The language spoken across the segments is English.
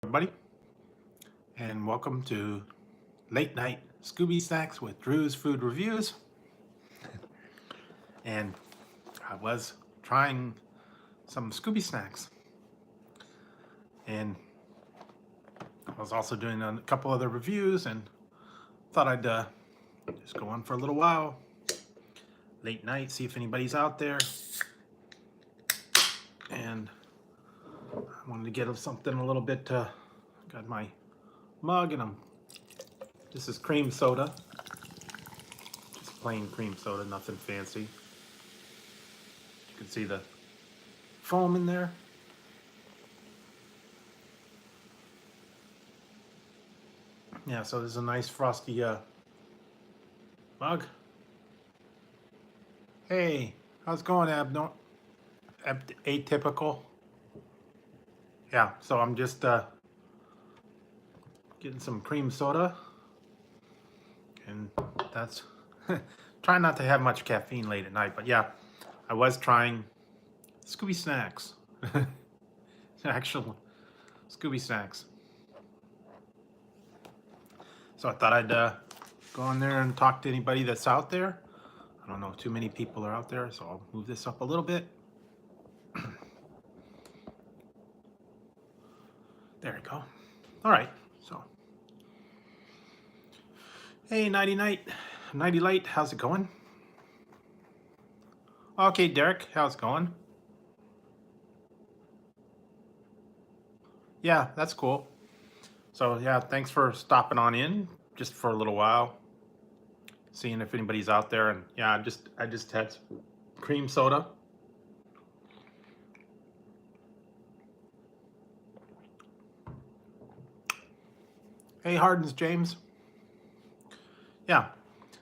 Everybody, and welcome to Late Night Scooby Snacks with Drew's Food Reviews. And I was trying some Scooby snacks, and I was also doing a couple other reviews, and thought I'd just go on for a little while, late night, see if anybody's out there. And I wanted to get something a little bit. Got my mug, and this is cream soda. Just plain cream soda, nothing fancy. You can see the foam in there. Yeah, so this is a nice frosty mug. Hey, how's it going, Atypical? Yeah, so I'm just getting some cream soda, and that's trying not to have much caffeine late at night. But yeah, I was trying Scooby snacks, actual Scooby snacks. So I thought I'd go on there and talk to anybody that's out there. I don't know, too many people are out there, so I'll move this up a little bit. There we go. All right, so. Hey, Nighty Light, how's it going? Okay, Derek, how's it going? Yeah, that's cool. So yeah, thanks for stopping on in just for a little while, seeing if anybody's out there. And yeah, I just had some cream soda. Hey, Hardens James. Yeah,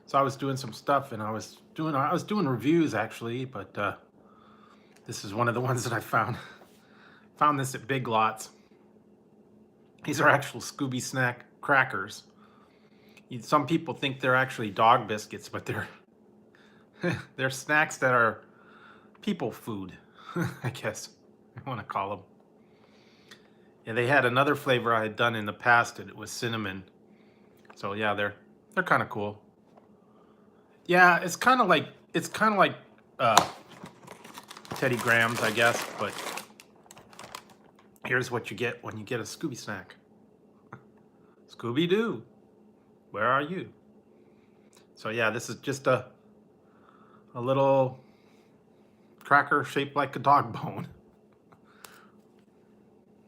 so I was doing some stuff, and I was doing reviews actually, but this is one of the ones that I found. Found this at Big Lots. These are actual Scooby snack crackers. Some people think they're actually dog biscuits, but they're they're snacks that are people food, I guess I want to call them. Yeah, they had another flavor I had done in the past, and it was cinnamon. So yeah, they're kind of cool. Yeah, it's kind of like Teddy Grahams, I guess, but here's what you get when you get a Scooby snack. Scooby-Doo, where are you? So yeah, this is just a little cracker shaped like a dog bone.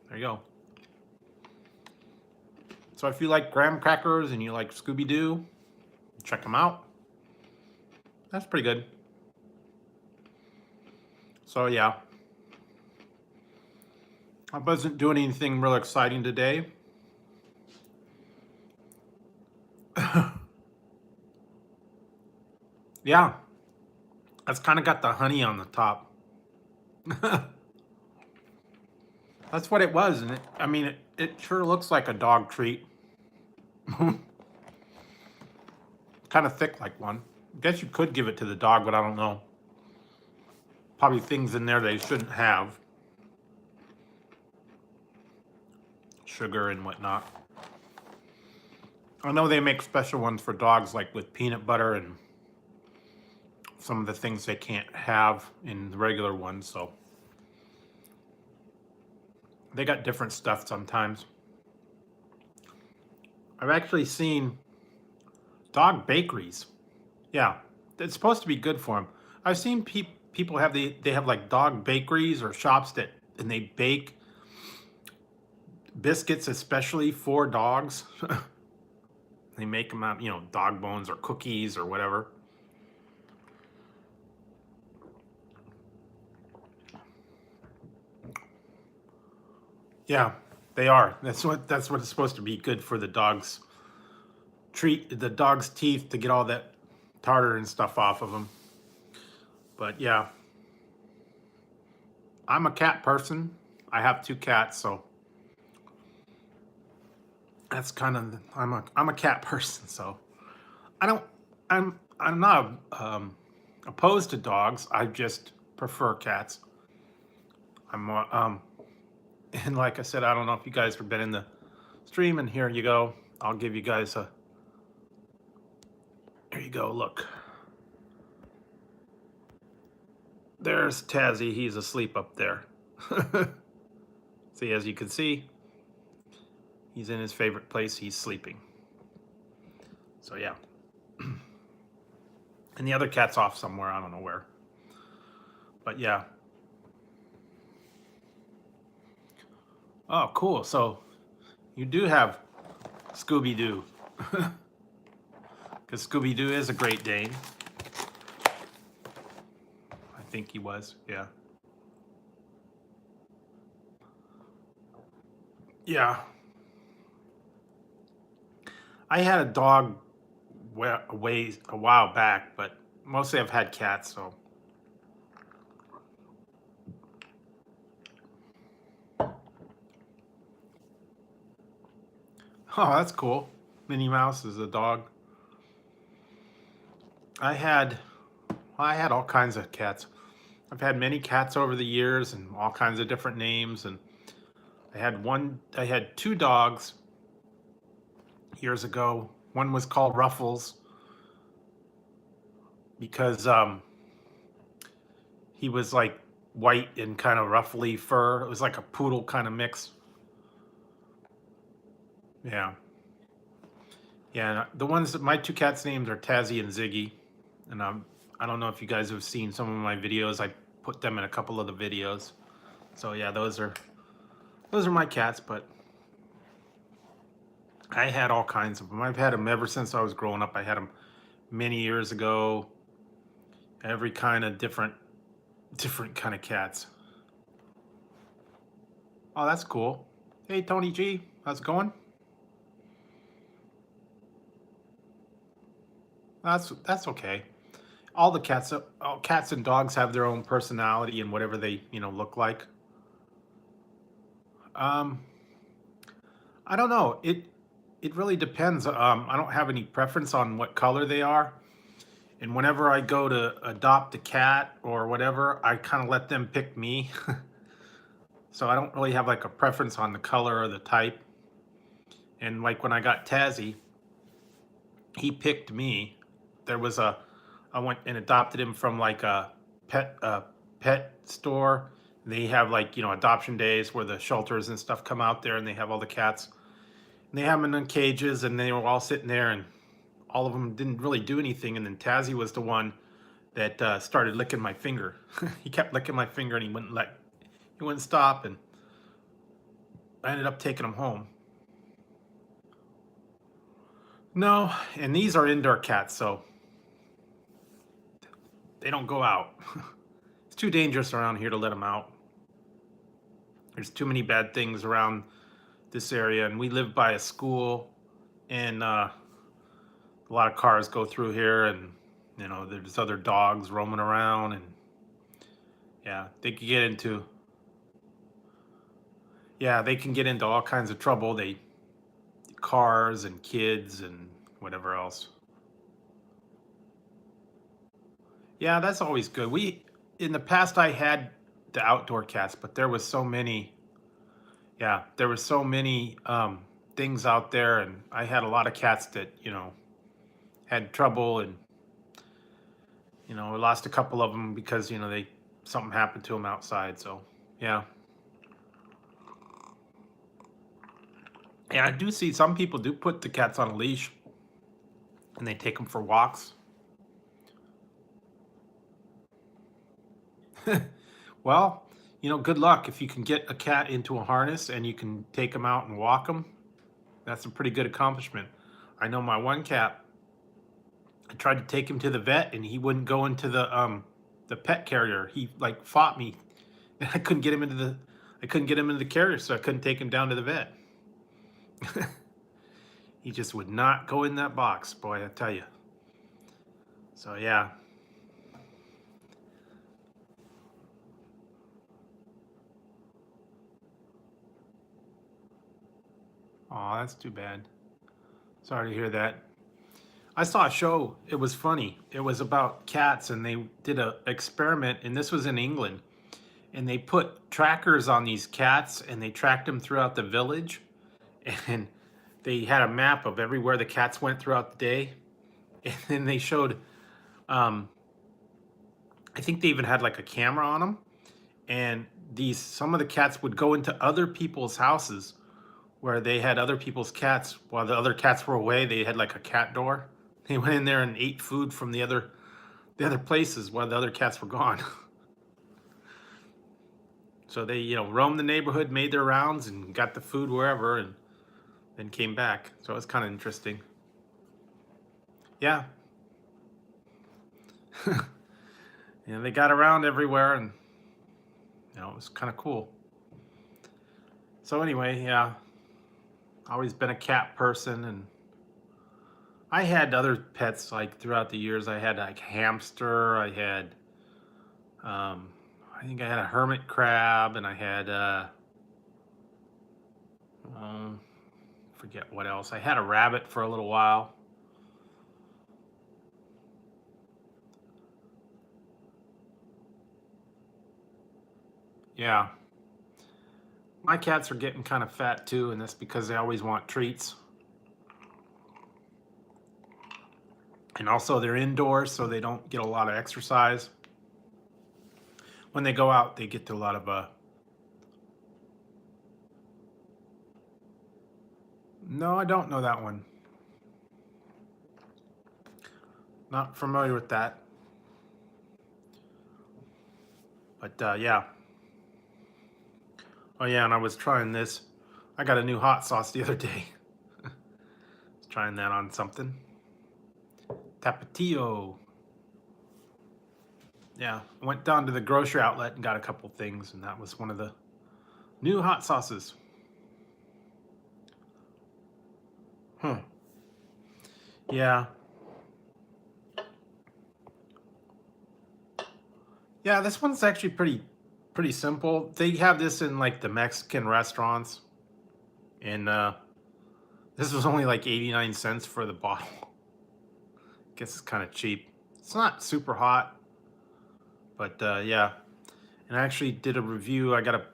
There you go. So if you like graham crackers and you like Scooby-Doo, check them out. That's pretty good. So yeah, I wasn't doing anything real exciting today. Yeah, that's kind of got the honey on the top. That's what it was, and it sure looks like a dog treat. Kind of thick like one. I guess you could give it to the dog, but I don't know. Probably things in there they shouldn't have. Sugar and whatnot. I know they make special ones for dogs, like with peanut butter and some of the things they can't have in the regular ones, so they got different stuff sometimes. I've actually seen dog bakeries. Yeah, it's supposed to be good for them. I've seen people have they have like dog bakeries or shops and they bake biscuits especially for dogs. They make them out, dog bones or cookies or whatever. Yeah, they are. That's what it's supposed to be good for the dog's teeth to get all that tartar and stuff off of them. But yeah, I'm a cat person. I have 2 cats, so that's kind of I'm a cat person. So I'm not opposed to dogs. I just prefer cats. I'm And like I said, I don't know if you guys have been in the stream, and here you go. I'll give you guys a, here you go, look. There's Tazzy, he's asleep up there. See, as you can see, he's in his favorite place, he's sleeping. So yeah. And the other cat's off somewhere, I don't know where. But yeah. Oh, cool. So you do have Scooby-Doo. Because Scooby-Doo is a Great Dane. I think he was, yeah. Yeah. I had a dog a while back, but mostly I've had cats, so. Oh, that's cool. Minnie Mouse is a dog. I had all kinds of cats. I've had many cats over the years and all kinds of different names. And I had two dogs years ago. One was called Ruffles because he was like white and kind of ruffly fur. It was like a poodle kind of mix. Yeah. Yeah, the ones that my two cats' names are Tazzy and Ziggy, and I don't know if you guys have seen some of my videos. I put them in a couple of the videos. So yeah, those are my cats. But I had all kinds of them. I've had them ever since I was growing up. I had them many years ago. Every kind of different kind of cats. Oh, that's cool. Hey, Tony G, how's it going? That's okay. All cats and dogs have their own personality and whatever they look like. Um, I don't know. It really depends. I don't have any preference on what color they are. And whenever I go to adopt a cat or whatever, I kind of let them pick me. So I don't really have like a preference on the color or the type. And like when I got Tazzy, he picked me. I went and adopted him from like a pet store. They have like adoption days where the shelters and stuff come out there, and they have all the cats. And they have them in cages, and they were all sitting there, and all of them didn't really do anything. And then Tazzy was the one that started licking my finger. He kept licking my finger, and he wouldn't stop, and I ended up taking him home. No, and these are indoor cats, so they don't go out. It's too dangerous around here to let them out. There's too many bad things around this area, and we live by a school, and a lot of cars go through here, and there's other dogs roaming around, and yeah, they can get into all kinds of trouble. Cars and kids and whatever else. Yeah, that's always good. In the past I had the outdoor cats, but there was so many. Yeah, there were so many things out there, and I had a lot of cats that had trouble, and I lost a couple of them because something happened to them outside. So yeah. Yeah, I do see some people do put the cats on a leash and they take them for walks. Well, good luck if you can get a cat into a harness and you can take them out and walk them. That's a pretty good accomplishment. I know my one cat, I tried to take him to the vet and he wouldn't go into the pet carrier. He like fought me and I couldn't get him into the carrier, so I couldn't take him down to the vet. He just would not go in that box, boy, I tell you. So yeah. Oh, that's too bad. Sorry to hear that. I saw a show. It was funny. It was about cats, and they did a experiment, and this was in England. and they put trackers on these cats, and they tracked them throughout the village, and they had a map of everywhere the cats went throughout the day, and then they showed, um, I think they even had like a camera on them, and these some of the cats would go into other people's houses where they had other people's cats while the other cats were away. They had like a cat door. They went in there and ate food from the other places while the other cats were gone. So they, roamed the neighborhood, made their rounds, and got the food wherever, and then came back. So it was kind of interesting. Yeah. They got around everywhere, and it was kind of cool. So anyway, yeah, always been a cat person, and I had other pets like throughout the years. I had like hamster. I had, I think I had a hermit crab, and I had, um, forget what else. I had a rabbit for a little while. Yeah, my cats are getting kind of fat too, and that's because they always want treats. And also, they're indoors, so they don't get a lot of exercise. When they go out, they get to a lot of. No, I don't know that one. Not familiar with that. But yeah. Oh yeah, and I was trying this. I got a new hot sauce the other day. Was trying that on something. Tapatio. Yeah, I went down to the grocery outlet and got a couple things, and that was one of the new hot sauces. Huh. Yeah. Yeah, this one's actually pretty simple. They have this in like the Mexican restaurants, and this was only like 89 cents for the bottle. Guess it's kind of cheap. It's not super hot, but yeah. And I actually did a review. I gotta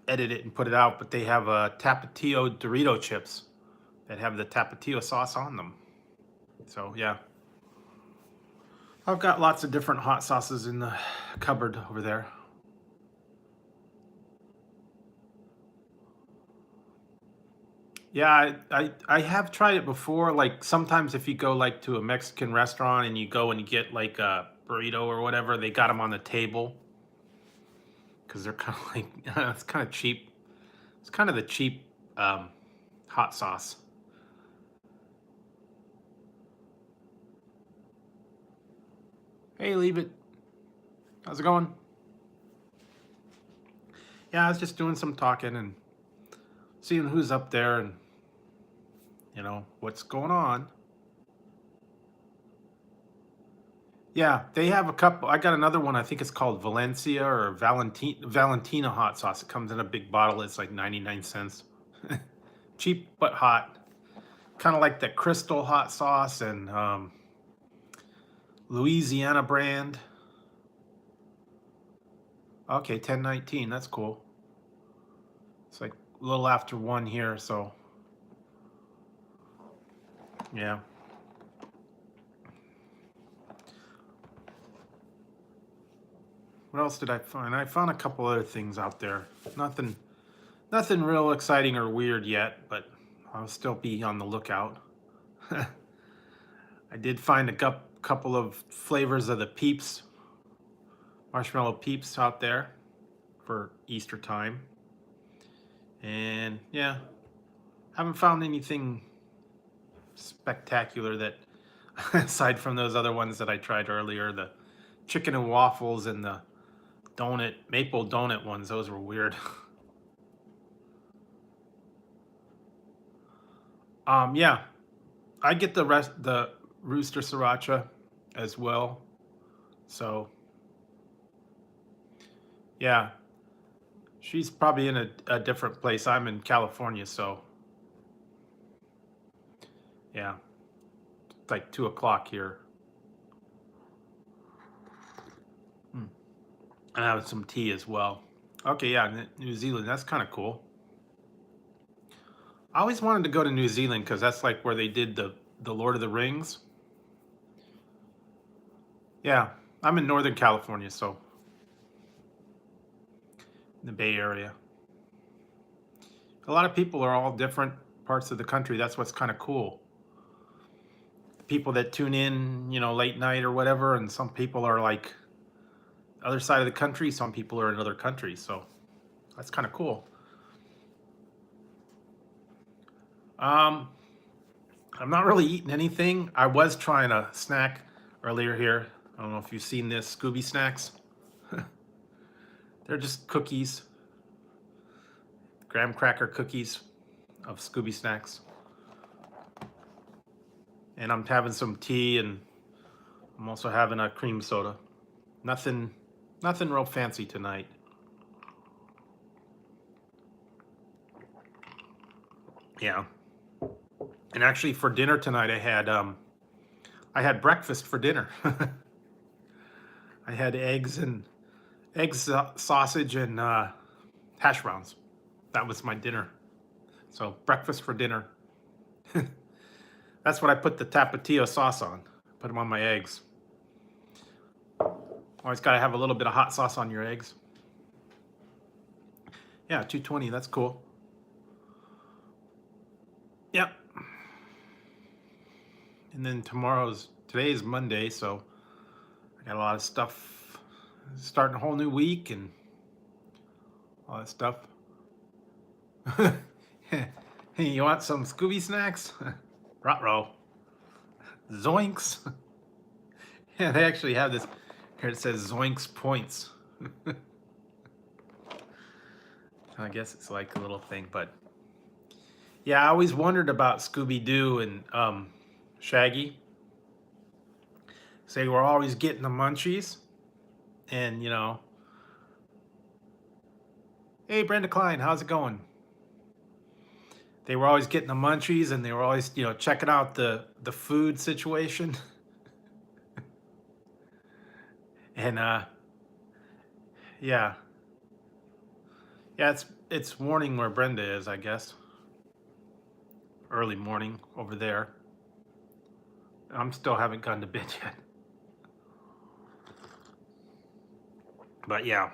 edit it and put it out, but they have Tapatio Dorito chips that have the Tapatio sauce on them. So yeah, I've got lots of different hot sauces in the cupboard over there. Yeah, I have tried it before. Like sometimes if you go like to a Mexican restaurant and you go and you get like a burrito or whatever, they got them on the table because they're kind of like it's kind of cheap. It's kind of the cheap um, hot sauce. Hey, leave it. How's it going? Yeah, I was just doing some talking and seeing who's up there and what's going on. Yeah, they have a couple. I got another one. I think it's called Valencia or Valentina hot sauce. It comes in a big bottle. It's like 99 cents. Cheap but hot. Kind of like the Crystal hot sauce and Louisiana brand. Okay, 10.19. That's cool. It's like a little after 1 here, so yeah. What else did I find? I found a couple other things out there. Nothing real exciting or weird yet, but I'll still be on the lookout. I did find a couple of flavors of the Peeps, marshmallow Peeps out there for Easter time. And yeah, haven't found anything spectacular that, aside from those other ones that I tried earlier, the chicken and waffles and the maple donut ones, those were weird. Yeah, I get the rooster sriracha as well. So yeah, she's probably in a different place. I'm in California, so yeah, it's like 2 o'clock here. And I have some tea as well. Okay, yeah, New Zealand. That's kind of cool. I always wanted to go to New Zealand because that's like where they did the Lord of the Rings. Yeah, I'm in Northern California, so in the Bay Area. A lot of people are all different parts of the country. That's what's kind of cool. People that tune in, late night or whatever, and some people are like other side of the country. Some people are in other countries, so that's kind of cool. Um, I'm not really eating anything. I was trying a snack earlier here. I don't know if you've seen this, Scooby snacks. They're just cookies, graham cracker cookies of Scooby snacks. And I'm having some tea, and I'm also having a cream soda. Nothing real fancy tonight. Yeah. And actually for dinner tonight I had breakfast for dinner. I had eggs, sausage, and hash browns. That was my dinner. So breakfast for dinner. That's what I put the tapatio sauce on. Put them on my eggs. Always got to have a little bit of hot sauce on your eggs. Yeah, 220. That's cool. Yep. And then today's Monday, so I got a lot of stuff. Starting a whole new week and all that stuff. Hey, you want some Scooby snacks? Ruh-roh. Zoinks. Yeah, they actually have this. Here it says Zoinks points. I guess it's like a little thing, but yeah, I always wondered about Scooby-Doo and Shaggy. So they were always getting the munchies, and hey Brenda Klein, how's it going? They were always getting the munchies, and they were always checking out the food situation. And yeah, it's morning where Brenda is, I guess. Early morning over there. I'm still haven't gone to bed yet. But yeah.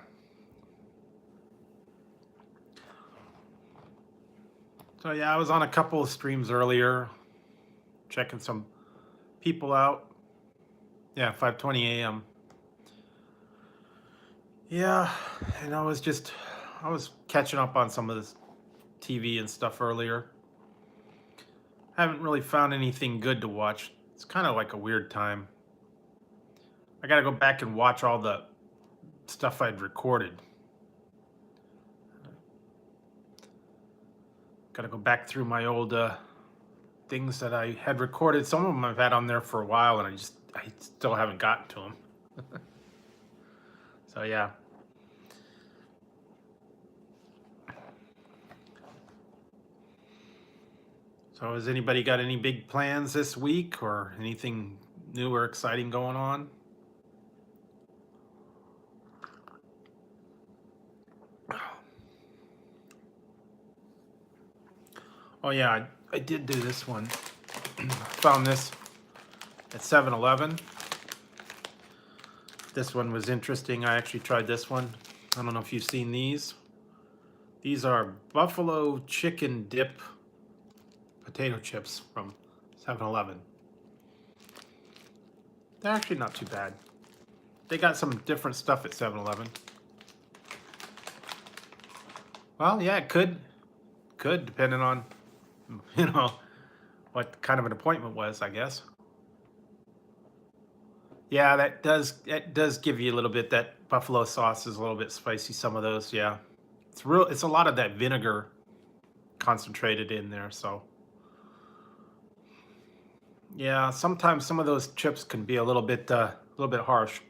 So yeah, I was on a couple of streams earlier, checking some people out. Yeah, 5:20 a.m. Yeah, and I was catching up on some of this TV and stuff earlier. Haven't really found anything good to watch. It's kind of like a weird time. I got to go back and watch all the stuff I'd recorded. Got to go back through my old things that I had recorded. Some of them I've had on there for a while, and I still haven't gotten to them. So yeah. So has anybody got any big plans this week or anything new or exciting going on? Oh yeah, I did do this one. Found this at 7-Eleven. This one was interesting. I actually tried this one. I don't know if you've seen these. These are buffalo chicken dip potato chips from 7-Eleven. They're actually not too bad. They got some different stuff at 7-Eleven. Well, yeah, it could depending on what kind of an appointment was, I guess. Yeah, that does give you a little bit. That buffalo sauce is a little bit spicy. Some of those, yeah. It's a lot of that vinegar concentrated in there. So yeah, sometimes some of those chips can be a little bit harsh.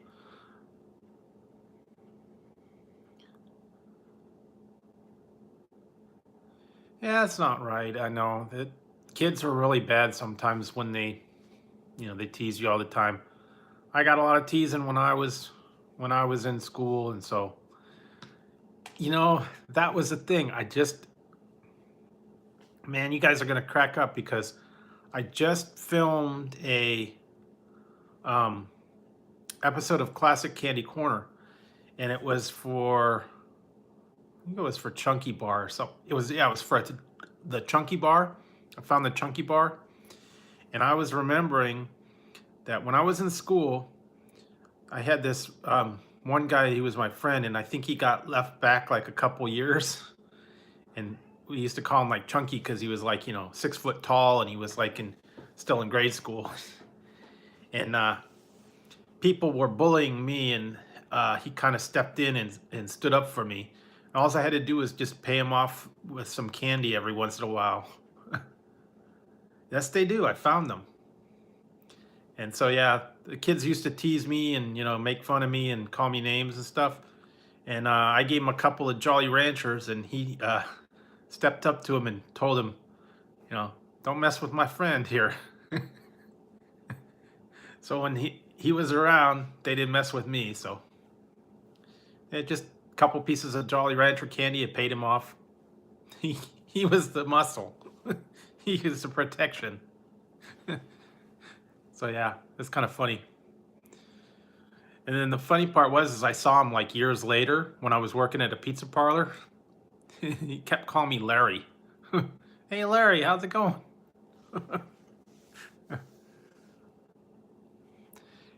Yeah, it's not right. I know that kids are really bad sometimes when they tease you all the time. I got a lot of teasing when I was in school, and so You know, that was the thing. Man, you guys are gonna crack up because I just filmed a um, episode of Classic Candy Corner, and it was for I think it was for Chunky Bar. So it was yeah, it was for the Chunky Bar. I found the Chunky Bar, and I was remembering that when I was in school, I had this one guy. He was my friend, and I think he got left back like a couple years. And we used to call him like Chunky because he was like 6 foot tall, and he was like still in grade school. And people were bullying me, and he kind of stepped in and stood up for me. And all I had to do was just pay him off with some candy every once in a while. Yes, they do. I found them. And so yeah, the kids used to tease me and make fun of me and call me names and stuff. And I gave him a couple of Jolly Ranchers, and he stepped up to him and told him, you know, don't mess with my friend here. So when he was around, they didn't mess with me. So just a couple pieces of Jolly Rancher candy, it paid him off. He was the muscle. He was the protection. So yeah, it's kind of funny. And then the funny part was is I saw him like years later when I was working at a pizza parlor. He kept calling me Larry. Hey Larry, how's it going?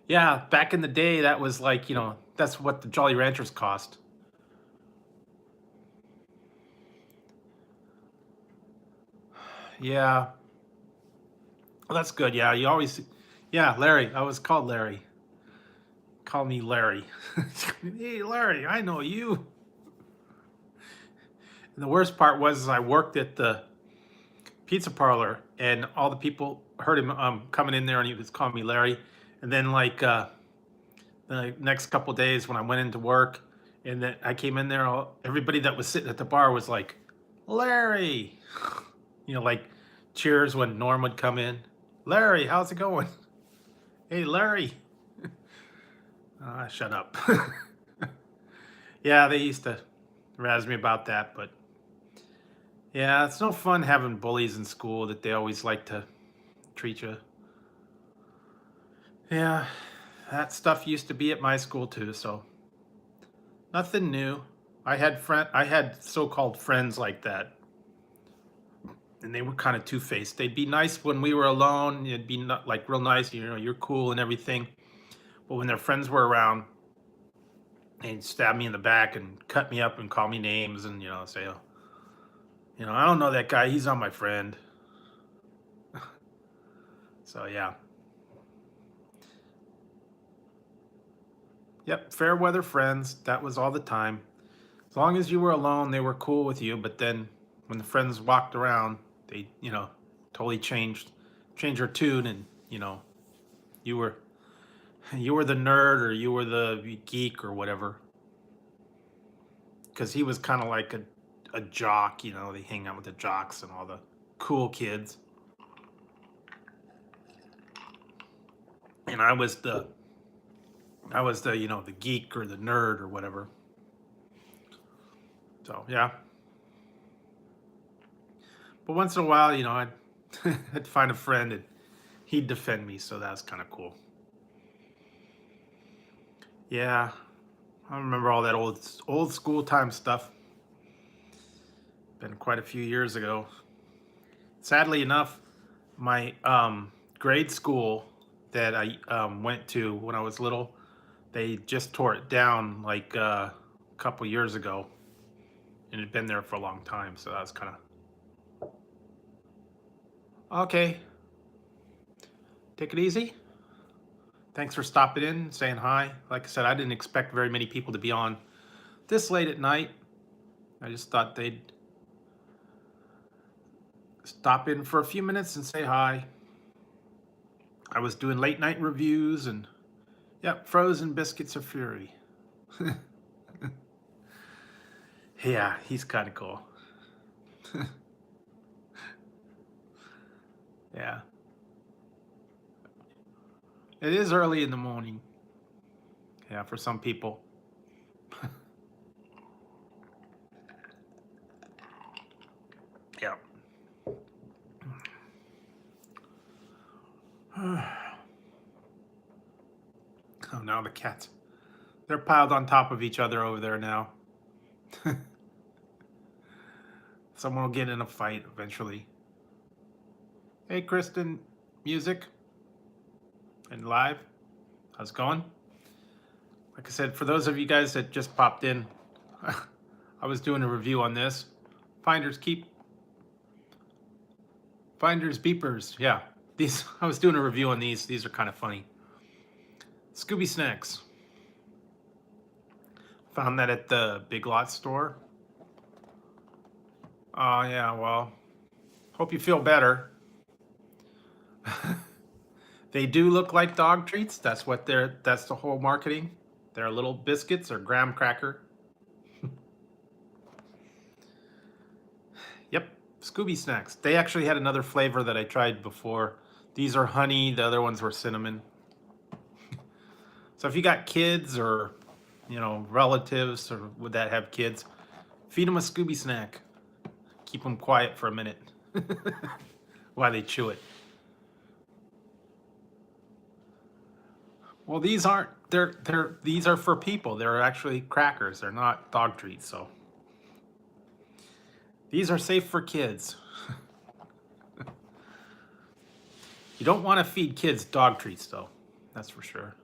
Yeah, back in the day, that was like, that's what the Jolly Ranchers cost. Yeah, well, that's good. Yeah, yeah, Larry. I was called Larry. Call me Larry. Hey, Larry, I know you. And the worst part was is I worked at the pizza parlor, and all the people heard him coming in there, and he was calling me Larry. And then like the next couple days when I went into work, and then I came in there, everybody that was sitting at the bar was like, Larry. Like cheers when Norm would come in. Larry, how's it going? Hey, Larry. Shut up. Yeah, they used to razz me about that, but yeah, it's no fun having bullies in school that they always like to treat you. Yeah, that stuff used to be at my school too, so nothing new. I had so-called friends like that, and they were kind of two-faced. They'd be nice when we were alone. It'd be not, like real nice, you're cool and everything. But when their friends were around, they'd stab me in the back and cut me up and call me names and say, oh, I don't know that guy. He's not my friend. So yeah. Yep, fair weather friends. That was all the time. As long as you were alone, they were cool with you. But then when the friends walked around, they, totally changed their tune, and you were you were the nerd or you were the geek or whatever. Because he was kind of like a jock. They hang out with the jocks and all the cool kids, and I was the the geek or the nerd or whatever. So yeah. But once in a while, I'd find a friend and he'd defend me, so that's kind of cool. Yeah, I remember all that old school time stuff. Been quite a few years ago. Sadly enough, my grade school that I went to when I was little, they just tore it down like a couple years ago, and it had been there for a long time. So that was kind of okay. Take it easy. Thanks for stopping in, saying hi. Like I said, I didn't expect very many people to be on this late at night. I just thought they'd stop in for a few minutes and say hi. I was doing late night reviews and, yep, frozen biscuits of fury. Yeah, he's kind of cool. Yeah. It is early in the morning. Yeah, for some people. Oh, now the cats. They're piled on top of each other over there now. Someone will get in a fight eventually. Hey, Kristen, music and live. How's it going? Like I said, for those of you guys that just popped in, I was doing a review on this. Finders beepers. Yeah, these. I was doing a review on these. These are kind of funny. Scooby snacks. Found that at the Big Lots store. Oh yeah, well, hope you feel better. They do look like dog treats. That's the whole marketing. They're little biscuits or graham cracker. Yep, Scooby snacks. They actually had another flavor that I tried before. These are honey, the other ones were cinnamon. So if you got kids or, relatives or would that have kids, feed them a Scooby snack. Keep them quiet for a minute while they chew it. Well, these aren't. These are for people. They're actually crackers. They're not dog treats. So these are safe for kids. You don't want to feed kids dog treats, though. That's for sure.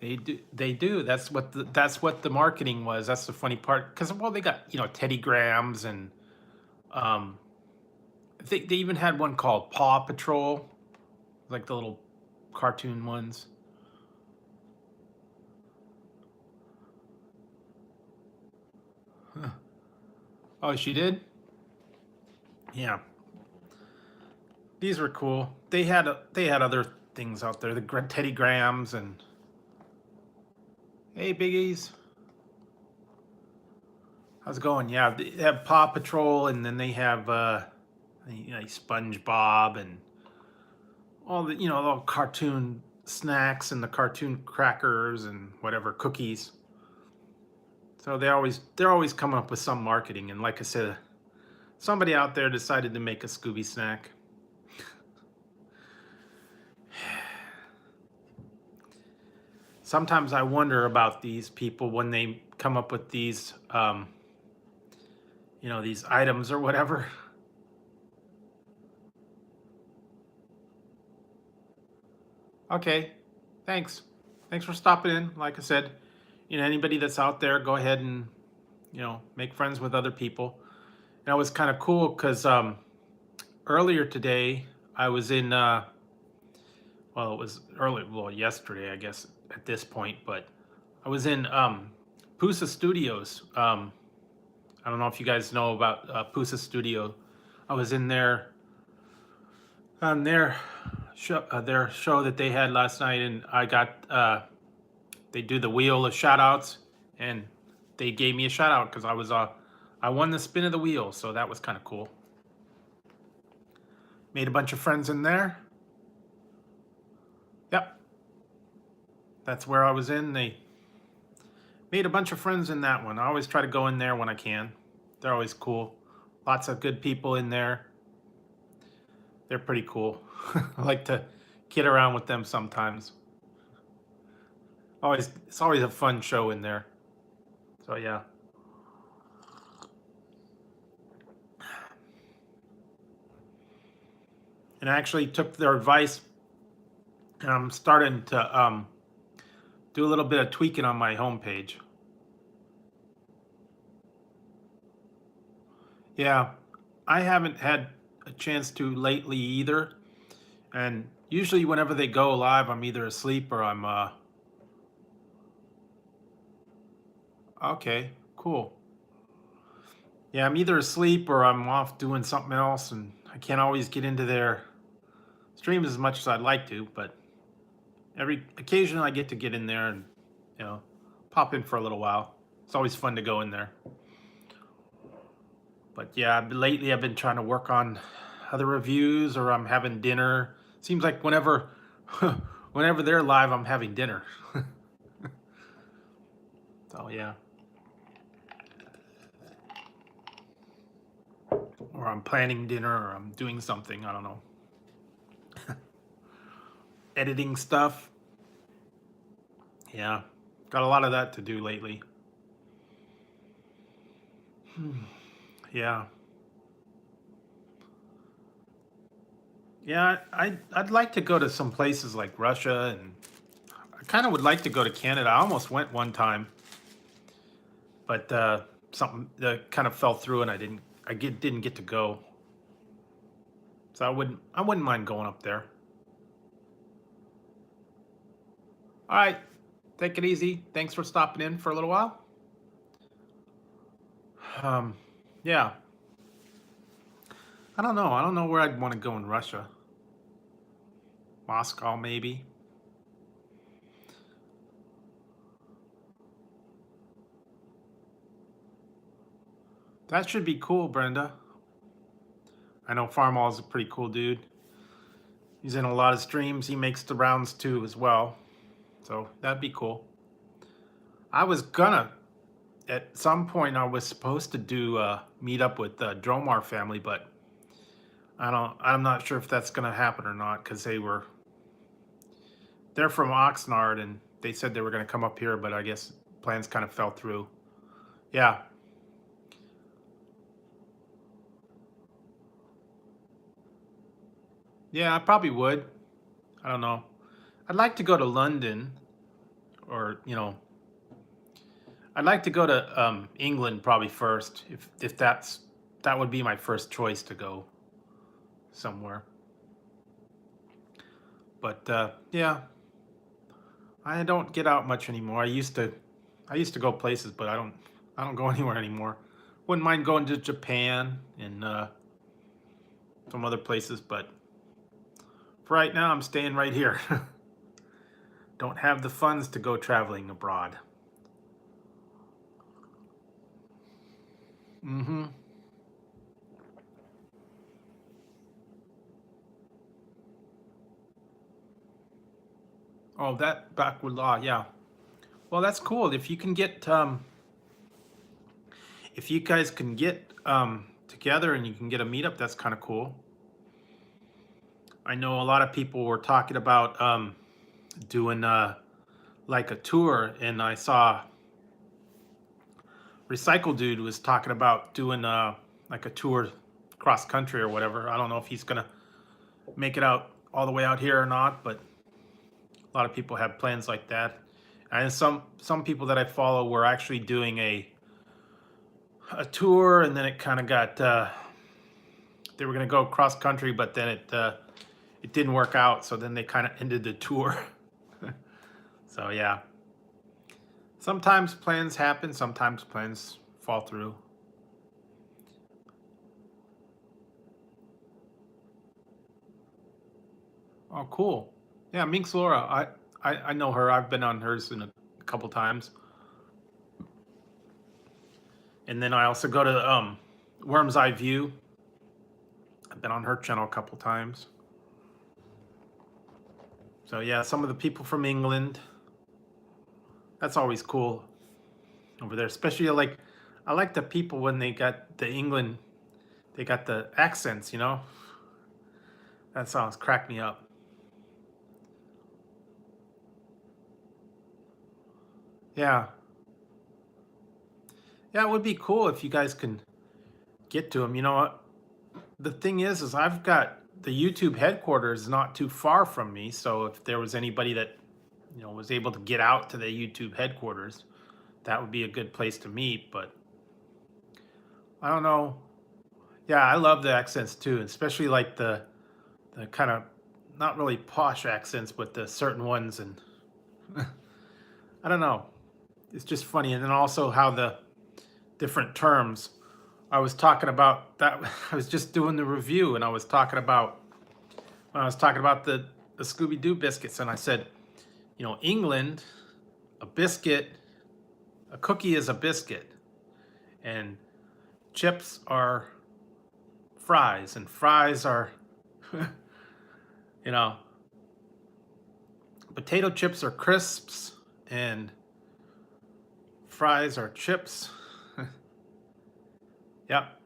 They do. They do. That's what the marketing was. That's the funny part. Because they got Teddy Grahams and I think they even had one called Paw Patrol, like the little cartoon ones. Huh. Oh, she did? Yeah. These were cool. They had other things out there, the Teddy Grahams and hey biggies. How's it going? Yeah, they have Paw Patrol and then they have SpongeBob and all the all cartoon snacks and the cartoon crackers and whatever cookies. So they're always coming up with some marketing, and like I said, somebody out there decided to make a Scooby snack. Sometimes I wonder about these people when they come up with these these items or whatever. Okay, thanks. Thanks for stopping in. Like I said, anybody that's out there, go ahead and make friends with other people. And it was kind of cool because earlier today I was in well, it was yesterday, I guess at this point, but I was in Pusa Studios. I don't know if you guys know about Pusa Studio. I was in there on their show that they had last night, and I got they do the wheel of shout outs, and they gave me a shout out because I won the spin of the wheel, so that was kind of cool. Made a bunch of friends in there. Yep, that's where I was in. They made a bunch of friends in that one. I always try to go in there when I can. They're always cool. Lots of good people in there. They're pretty cool. I like to kid around with them sometimes. It's always a fun show in there. So yeah. And I actually took their advice, and I'm starting to do a little bit of tweaking on my homepage. Yeah, I haven't had a chance to lately either. And usually whenever they go live, I'm either asleep or I'm okay, cool. Yeah, I'm either asleep or I'm off doing something else, and I can't always get into their streams as much as I'd like to, but every occasion I get to get in there and pop in for a little while. It's always fun to go in there. But yeah, lately I've been trying to work on other reviews, or I'm having dinner. Seems like whenever they're live, I'm having dinner. So yeah. or I'm planning dinner, or I'm doing something. I don't know, editing stuff. Yeah, got a lot of that to do lately. Yeah, yeah. I'd like to go to some places like Russia, and I kind of would like to go to Canada. I almost went one time, but something that kind of fell through, and didn't get to go. So I wouldn't mind going up there. All right, take it easy. Thanks for stopping in for a little while. Um, yeah, I don't know. I don't know where I'd want to go in Russia. Moscow, maybe. That should be cool, Brenda. I know Farmall is a pretty cool dude. He's in a lot of streams. He makes the rounds too as well. So that'd be cool. I was gonna, at some point, I was supposed to do a meet up with the Dromar family, but I'm not sure if that's gonna happen or not, because they're from Oxnard, and they said they were gonna come up here, but I guess plans kind of fell through. Yeah. Yeah, I probably would. I don't know. I'd like to go to London, or I'd like to go to England probably first, if that would be my first choice to go somewhere. But yeah, I don't get out much anymore. I used to go places, but I don't go anywhere anymore. Wouldn't mind going to Japan and some other places, but for right now, I'm staying right here. Don't have the funds to go traveling abroad. Mm-hmm. Oh, that backward law, yeah. Well, that's cool. If you guys can get together and you can get a meetup, that's kind of cool. I know a lot of people were talking about doing like a tour, and I saw Recycle Dude was talking about doing like a tour cross country or whatever. I don't know if he's gonna make it out all the way out here or not, but a lot of people have plans like that. And some people that I follow were actually doing a tour, and then it kind of got they were gonna go cross country, but then it didn't work out. So then they kind of ended the tour. So yeah, sometimes plans happen, sometimes plans fall through. Oh, cool. Yeah, Minx Laura. I know her. I've been on hers in a couple times. And then I also go to Worm's Eye View. I've been on her channel a couple times. So yeah, some of the people from England. That's always cool over there. Especially I like the people when they got the England, they got the accents, That sounds crack me up. Yeah. Yeah, it would be cool if you guys can get to them. You know what? The thing is I've got the YouTube headquarters not too far from me. So if there was anybody that, was able to get out to the YouTube headquarters, that would be a good place to meet. But I don't know. Yeah, I love the accents too, especially like the kind of not really posh accents, but the certain ones. And I don't know. It's just funny. And then also how the different terms. I was talking about that. I was just doing the review, and I was talking about when I was talking about the Scooby Doo biscuits, and I said, England, a biscuit, a cookie is a biscuit, and chips are fries, and fries are, you know, potato chips are crisps, and fries are chips. Yep.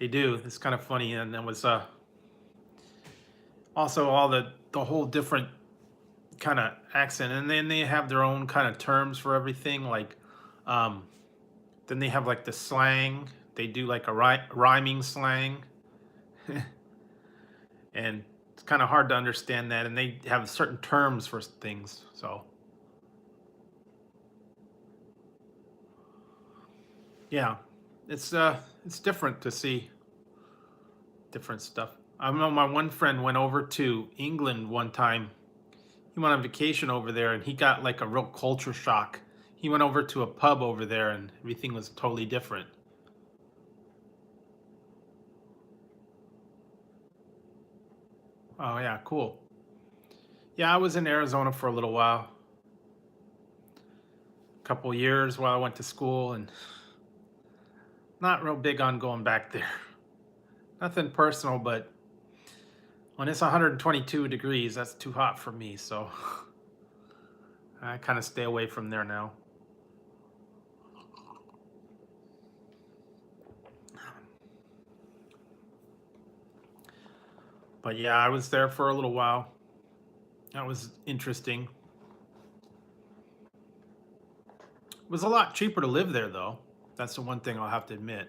They do. It's kind of funny, and there was also all the whole different kind of accent, and then they have their own kind of terms for everything. Like, um, then they have like the slang. They do like a rhyming slang, and it's kind of hard to understand that. And they have certain terms for things. So yeah, it's different to see different stuff. I know my one friend went over to England one time. He went on vacation over there, and he got like a real culture shock. He went over to a pub over there, and everything was totally different. Oh yeah, cool. Yeah, I was in Arizona for a little while, a couple years while I went to school, and not real big on going back there. Nothing personal, but when it's 122 degrees, that's too hot for me. So I kind of stay away from there now. But yeah, I was there for a little while. That was interesting. It was a lot cheaper to live there, though. That's the one thing I'll have to admit.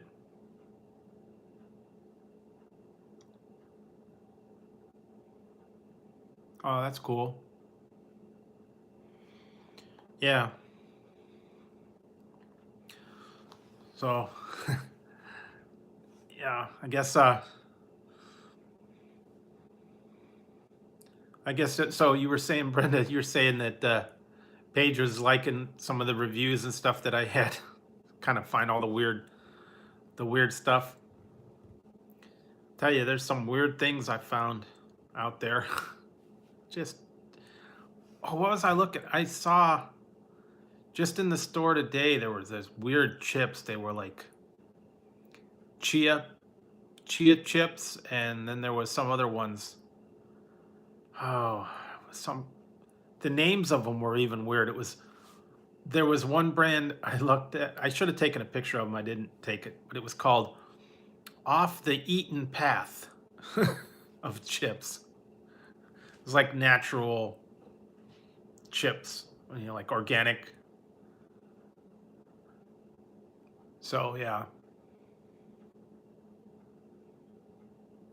Oh, that's cool. Yeah. So, yeah, so you were saying, Brenda, you're saying that Paige was liking some of the reviews and stuff that I had. Kind of find all the weird stuff. Tell you, there's some weird things I found out there. Just, oh, what was I looking? I saw just in the store today there was this weird chips. They were like chia chia chips, and then there was some other ones. Oh, some the names of them were even weird. There was one brand I looked at. I should have taken a picture of them. I didn't take it, but it was called Off the Eaten Path of chips. It was like natural chips, like organic. So yeah.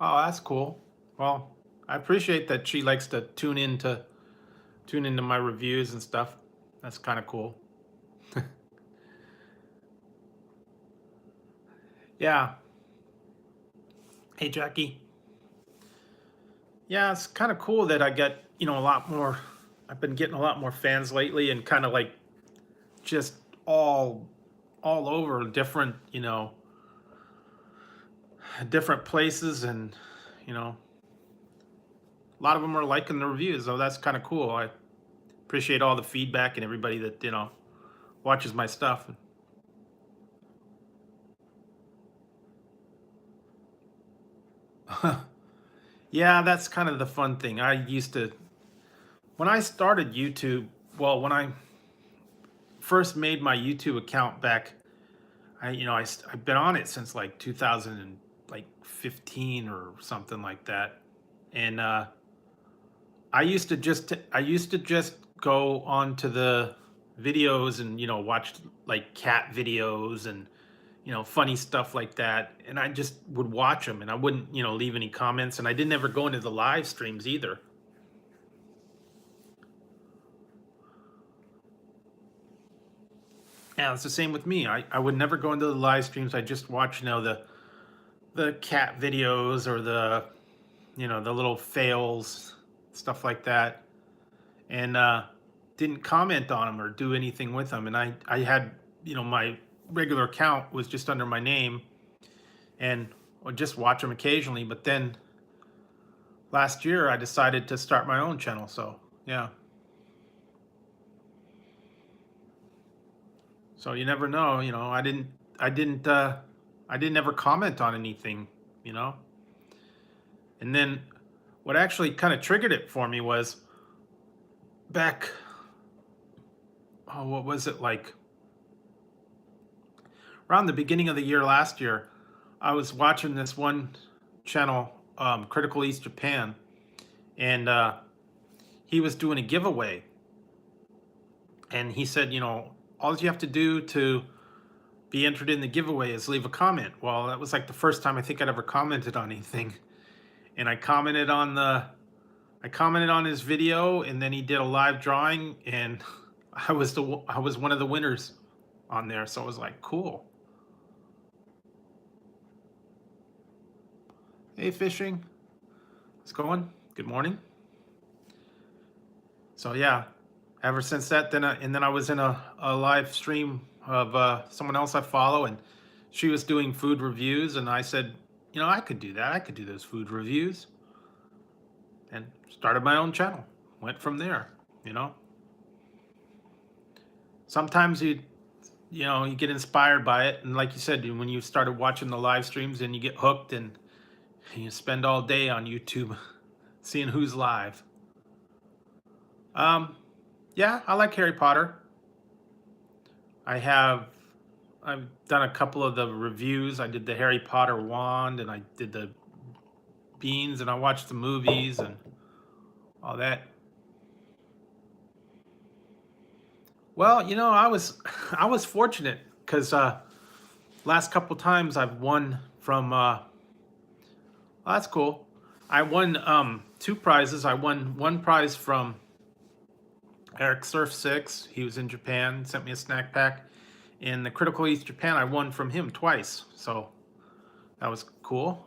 Oh, that's cool. Well, I appreciate that she likes to tune into my reviews and stuff. That's kind of cool. Yeah. Hey, Jackie. Yeah, it's kind of cool that I get, a lot more. I've been getting a lot more fans lately, and kind of like just all over different, different places, and a lot of them are liking the reviews, so that's kind of cool. I appreciate all the feedback and everybody that watches my stuff. Yeah, that's kind of the fun thing. I used to when I started YouTube. Well, when I first made my YouTube account back, I've been on it since like 2015 or something like that, and I used to just go onto the videos and watch like cat videos and funny stuff like that, and I just would watch them, and I wouldn't leave any comments, and I didn't ever go into the live streams either. Yeah, it's the same with me. I would never go into the live streams. I just watch the cat videos, or the little fails, stuff like that, and didn't comment on them or do anything with them. And I had my regular account was just under my name, and would just watch them occasionally. But then last year I decided to start my own channel. So yeah. So you never know. I didn't ever comment on anything. You know. And then what actually kind of triggered it for me was back. Oh, what was it like? Around the beginning of the year last year, I was watching this one channel, Critical East Japan, and he was doing a giveaway, and he said, all you have to do to be entered in the giveaway is leave a comment. Well, that was like the first time I think I'd ever commented on anything, and I commented on his video, and then he did a live drawing, and I was one of the winners on there. So I was like, cool. Hey, fishing. How's it going? Good morning. So yeah, ever since that, then I was in a live stream of someone else I follow, and she was doing food reviews, and I said, I could do that. I could do those food reviews, and started my own channel. Went from there. You know, sometimes you get inspired by it, and like you said, when you started watching the live streams, and you get hooked, and you spend all day on YouTube seeing who's live. Yeah, I like Harry Potter. I've done a couple of the reviews. I did the Harry Potter wand, and I did the beans, and I watched the movies and all that. Well, I was fortunate because last couple times I've won from. Oh, that's cool. I won two prizes. I won one prize from Eric Surf 6. He was in Japan, sent me a snack pack. In the Critical East Japan, I won from him twice. So that was cool.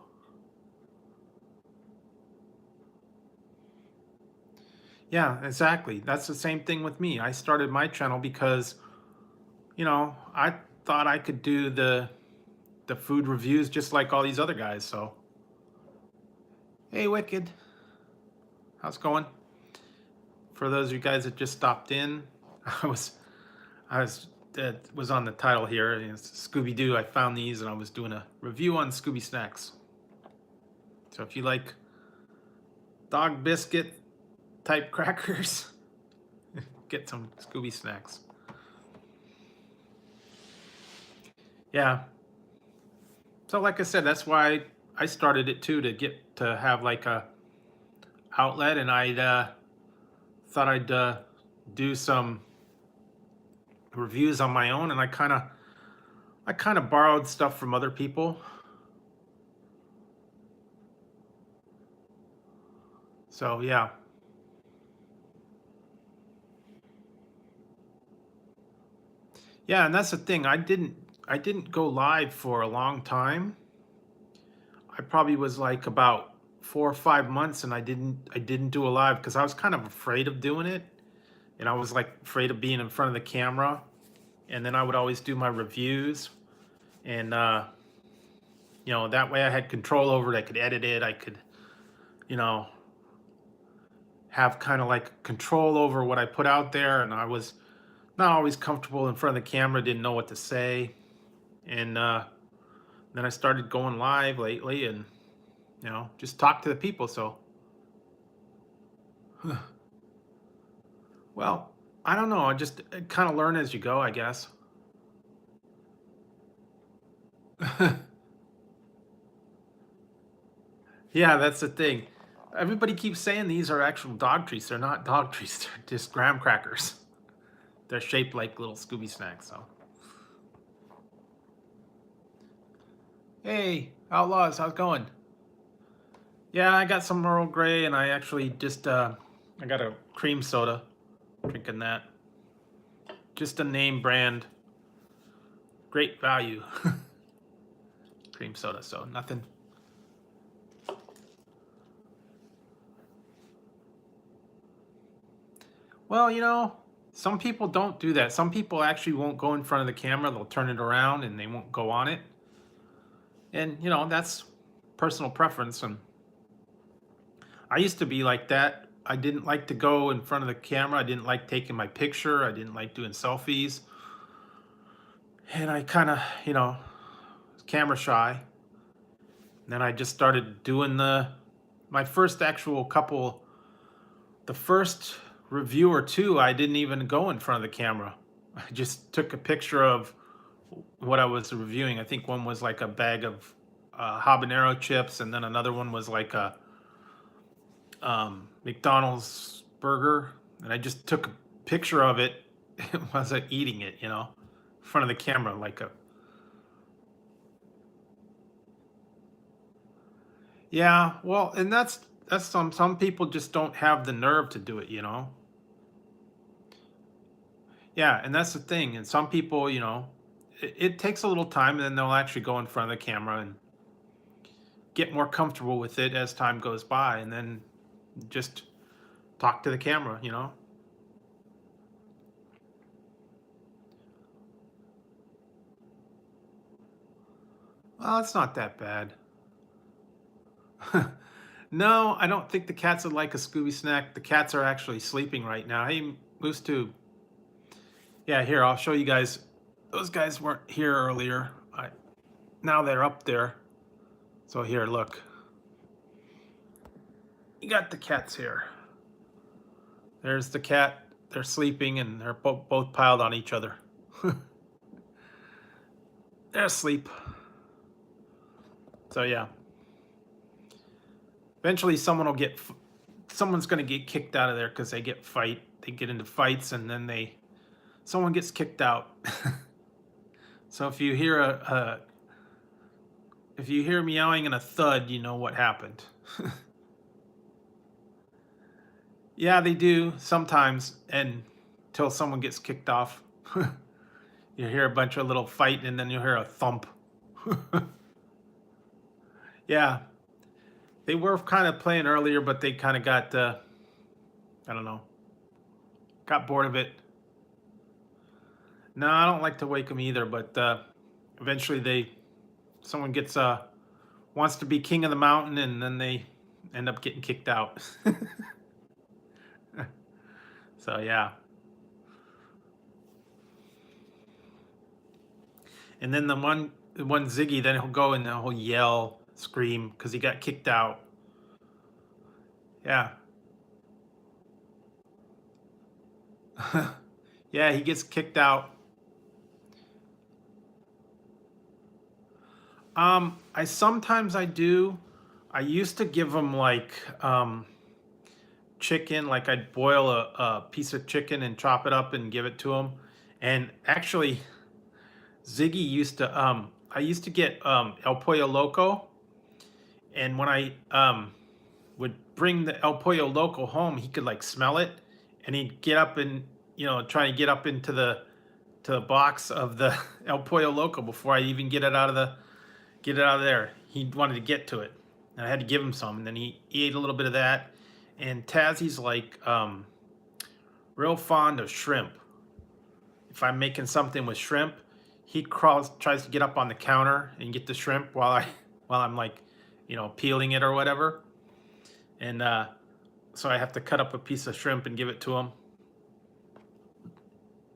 Yeah, exactly. That's the same thing with me. I started my channel because, I thought I could do the food reviews just like all these other guys. So, hey, Wicked, how's it going? For those of you guys that just stopped in, I was on the title here. It's Scooby Doo. I found these, and I was doing a review on Scooby snacks. So if you like dog biscuit type crackers, get some Scooby snacks. Yeah. So like I said, that's why I started it too, to get to have like a outlet, and I thought I'd do some reviews on my own, and I kind of borrowed stuff from other people. So yeah. Yeah, and that's the thing. I didn't go live for a long time. I probably was like about 4 or 5 months, and I didn't do a live because I was kind of afraid of doing it, and I was like afraid of being in front of the camera. And then I would always do my reviews, and that way I had control over it. I could edit it. I could, you know, have kind of like control over what I put out there, and I was not always comfortable in front of the camera, didn't know what to say. And then I started going live lately, and just talk to the people. So well, I don't know, I just kind of learn as you go, I guess. Yeah, that's the thing. Everybody keeps saying these are actual dog treats. They're not dog treats. They're just graham crackers. They're shaped like little Scooby snacks. So, hey, Outlaws, how's it going? Yeah, I got some Earl Grey, and I actually just I got a cream soda. Drinking that. Just a name brand. Great value. Cream soda. So nothing. Well, some people don't do that. Some people actually won't go in front of the camera. They'll turn it around, and they won't go on it. And that's personal preference. And I used to be like that. I didn't like to go in front of the camera. I didn't like taking my picture. I didn't like doing selfies. And I kind of, was camera shy. And then I just started doing my first actual couple, the first review or two, I didn't even go in front of the camera. I just took a picture of what I was reviewing. I think one was like a bag of habanero chips, and then another one was like a McDonald's burger, and I just took a picture of it while I was eating it, in front of the camera, like a. Yeah, well, and that's some people just don't have the nerve to do it. Yeah, and that's the thing. And some people, it takes a little time, and then they'll actually go in front of the camera and get more comfortable with it as time goes by, and then just talk to the camera. Well, it's not that bad. No, I don't think the cats would like a Scooby snack. The cats are actually sleeping right now. Hey, Moose Tube. Yeah, here, I'll show you guys. Those guys weren't here earlier. Now they're up there. So here, look. You got the cats here. There's the cat. They're sleeping, and they're both piled on each other. They're asleep. So yeah. Eventually, someone's going to get kicked out of there because they get into fights, and then someone gets kicked out. So if you hear meowing and a thud, you know what happened. Yeah, they do sometimes, and until someone gets kicked off. You hear a bunch of little fight, and then you hear a thump. Yeah, they were kind of playing earlier, but they kind of got, I don't know, got bored of it. No, I don't like to wake them either, but eventually someone gets wants to be king of the mountain, and then they end up getting kicked out. So yeah. And then the one Ziggy, then he'll go and he'll yell, scream because he got kicked out. Yeah. Yeah, he gets kicked out. I do. I used to give him like chicken, like I'd boil a piece of chicken and chop it up and give it to him. And actually, Ziggy used to I used to get El Pollo Loco, and when I would bring the El Pollo Loco home, he could like smell it, and he'd get up and try to get up into the box of the El Pollo Loco before I even get it out of there. He wanted to get to it, and I had to give him some, and then he ate a little bit of that. And Tazzie's like real fond of shrimp. If I'm making something with shrimp, he tries to get up on the counter and get the shrimp while I'm like, peeling it or whatever. And so I have to cut up a piece of shrimp and give it to him.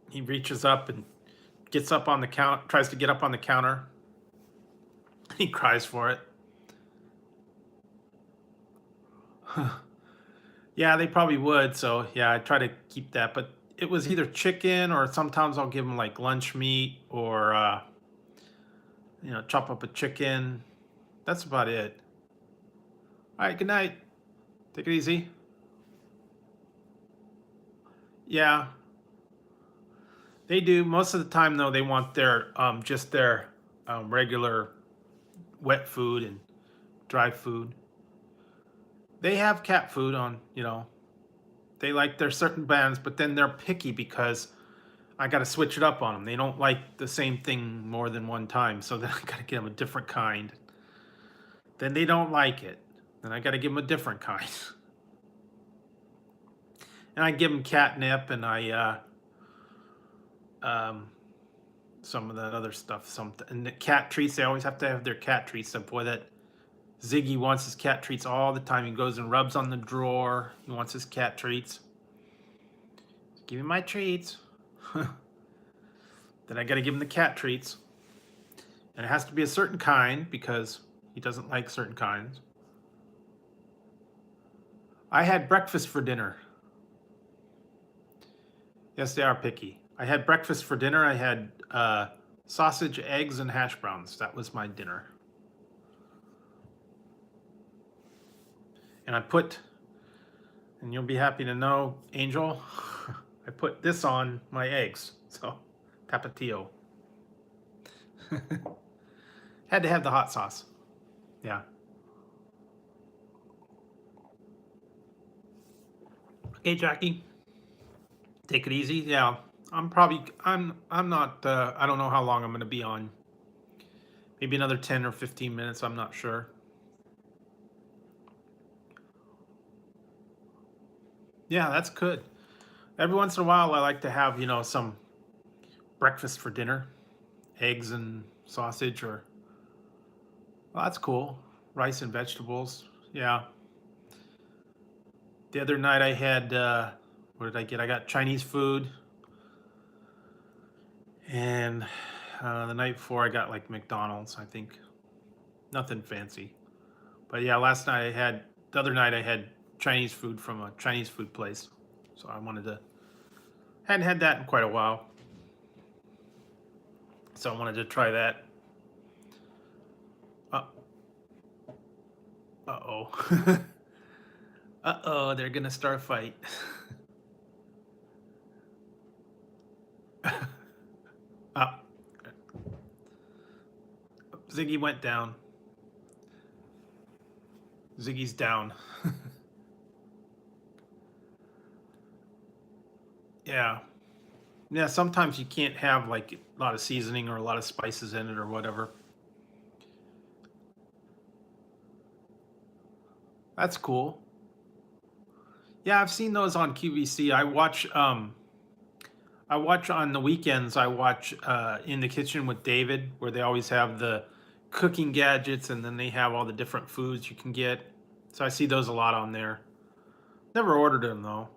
He reaches up and gets up on the counter, tries to get up on the counter. He cries for it. Yeah, they probably would. So yeah, I try to keep that. But it was either chicken, or sometimes I'll give them like lunch meat, or chop up a chicken. That's about it. All right, good night. Take it easy. Yeah, they do. Most of the time, though, they want their just their regular wet food and dry food. They have cat food on. They like their certain bands, but then they're picky because I got to switch it up on them. They don't like the same thing more than one time, so then I got to give them a different kind. Then they don't like it. Then I got to give them a different kind. And I give them catnip, and I some of that other stuff. And the cat treats. They always have to have their cat treats. So boy, that Ziggy wants his cat treats all the time. He goes and rubs on the drawer. He wants his cat treats. Give him my treats. Then I got to give him the cat treats. And it has to be a certain kind because he doesn't like certain kinds. I had breakfast for dinner. Yes, they are picky. I had breakfast for dinner. I had sausage, eggs, and hash browns. That was my dinner. And and you'll be happy to know, Angel, I put this on my eggs. So, Tapatio. Had to have the hot sauce. Yeah. Okay, Jackie. Take it easy. Yeah. I'm not I don't know how long I'm going to be on. Maybe another 10 or 15 minutes, I'm not sure. Yeah, that's good. Every once in a while I like to have, some breakfast for dinner, eggs and sausage or well, that's cool. Rice and vegetables. Yeah. The other night I had what did I get? I got Chinese food, and the night before I got like McDonald's, I think. Nothing fancy. But yeah, the other night I had Chinese food from a Chinese food place. So hadn't had that in quite a while. So I wanted to try that. Uh, uh-oh. Uh-oh, they're gonna start a fight. uh, Ziggy went down. Ziggy's down. Yeah. Yeah, sometimes you can't have like a lot of seasoning or a lot of spices in it or whatever. That's cool. Yeah, I've seen those on QVC. I watch on the weekends. I watch In the Kitchen with David, where they always have the cooking gadgets, and then they have all the different foods you can get. So I see those a lot on there. Never ordered them though.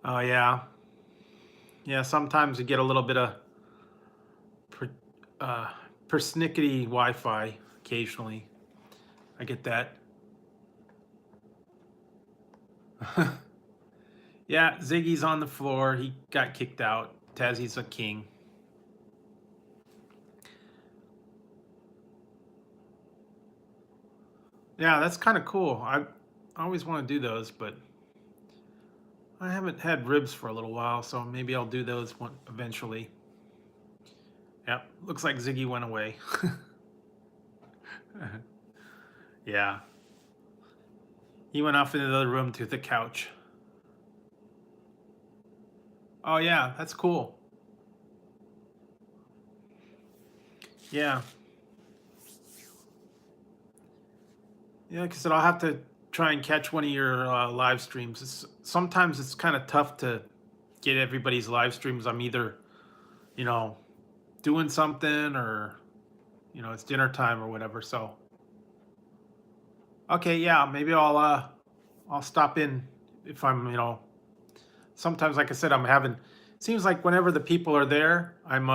Oh yeah, yeah. Sometimes you get a little bit of per, uh, persnickety Wi-Fi occasionally. I get that. Yeah, Ziggy's on the floor. He got kicked out. Tazzy's a king. Yeah, that's kind of cool. I always want to do those, but I haven't had ribs for a little while, so maybe I'll do those eventually. Yeah, looks like Ziggy went away. Yeah, he went off into the other room to the couch. Oh yeah, that's cool. Yeah, yeah, because I'll have to try and catch one of your live streams. Sometimes it's kind of tough to get everybody's live streams. I'm either, you know, doing something or, it's dinner time or whatever. So, okay, yeah, maybe I'll stop in if I'm. Sometimes, like I said, I'm having. Seems like whenever the people are there, I'm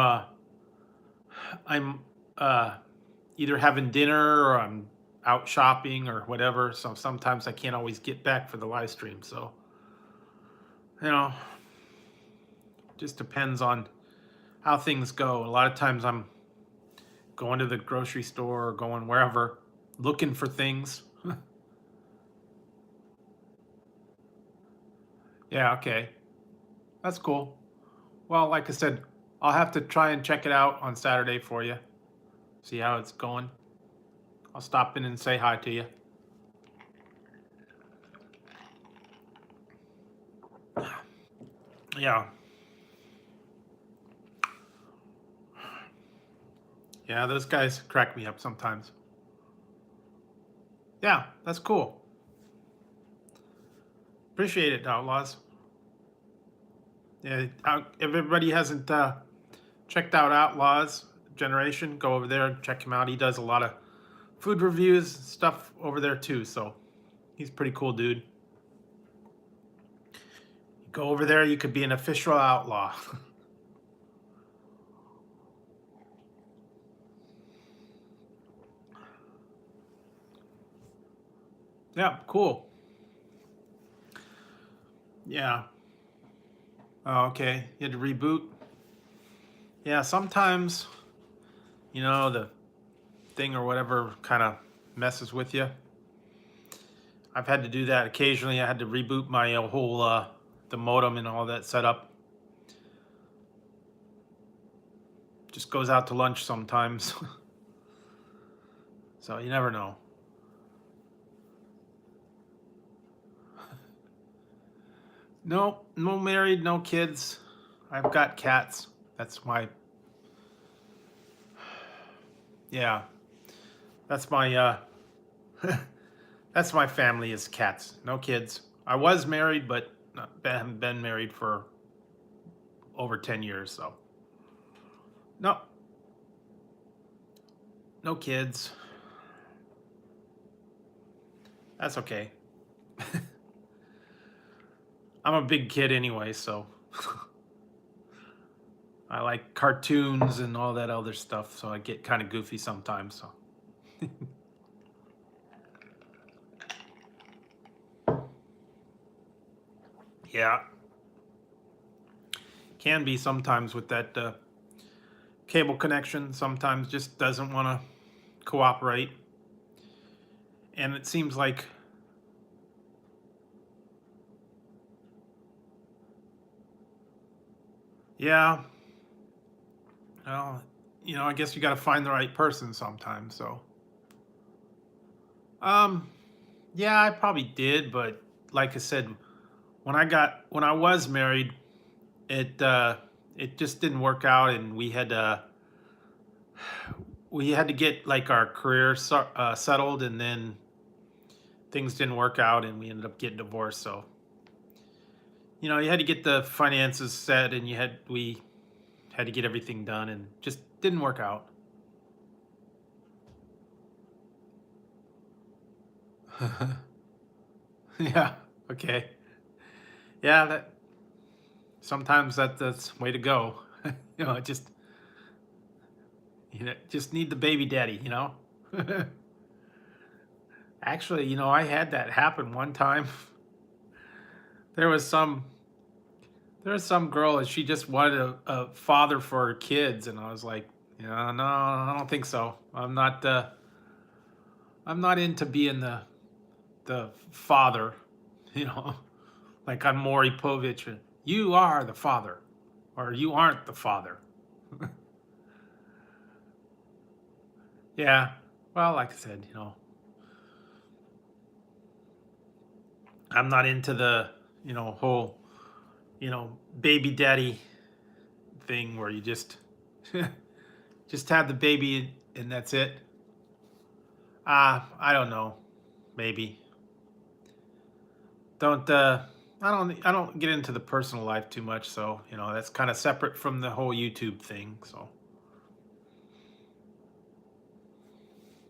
either having dinner or I'm out shopping or whatever. So sometimes I can't always get back for the live stream. So, you know, just depends on how things go. A lot of times I'm going to the grocery store or going wherever looking for things. Yeah, okay. That's cool. Well, like I said, I'll have to try and check it out on Saturday for you. See how it's going. I'll stop in and say hi to you. Yeah. Yeah, those guys crack me up sometimes. Yeah, that's cool. Appreciate it, Outlaws. Yeah, if everybody hasn't checked out Outlaws Generation, go over there and check him out. He does a lot of food reviews stuff over there too, so he's a pretty cool dude. You go over there, you could be an official outlaw. Yeah, cool. Yeah. Oh, okay. You had to reboot. Yeah, sometimes, the thing or whatever kind of messes with you. I've had to do that occasionally. I had to reboot my whole the modem and all that setup. Just goes out to lunch sometimes. So you never know. No, no married, no kids. I've got cats. That's my yeah. That's my that's my family is cats. No kids. I was married, but haven't been married for over 10 years. So no, no kids. That's okay. I'm a big kid anyway, so I like cartoons and all that other stuff. So I get kind of goofy sometimes. So yeah, can be sometimes with that cable connection. Sometimes just doesn't want to cooperate, and it seems like yeah. Well, I guess you got to find the right person sometimes. So um, yeah, I probably did, but like I said, when I was married, it it just didn't work out, and we had to get like our career settled, and then things didn't work out, and we ended up getting divorced. So you had to get the finances set, and we had to get everything done, and just didn't work out. Yeah. Okay. Yeah. That sometimes that's the way to go. Just just need the baby daddy. Actually, I had that happen one time. There was some there was some girl and she just wanted a father for her kids, and I was like, no, I don't think so. I'm not into being the father, you know, like on Maury Povich. You are the father, or you aren't the father. Yeah. Well, like I said, I'm not into the whole baby daddy thing where you just have the baby and that's it. I don't know. Maybe don't I don't get into the personal life too much, so that's kind of separate from the whole YouTube thing. So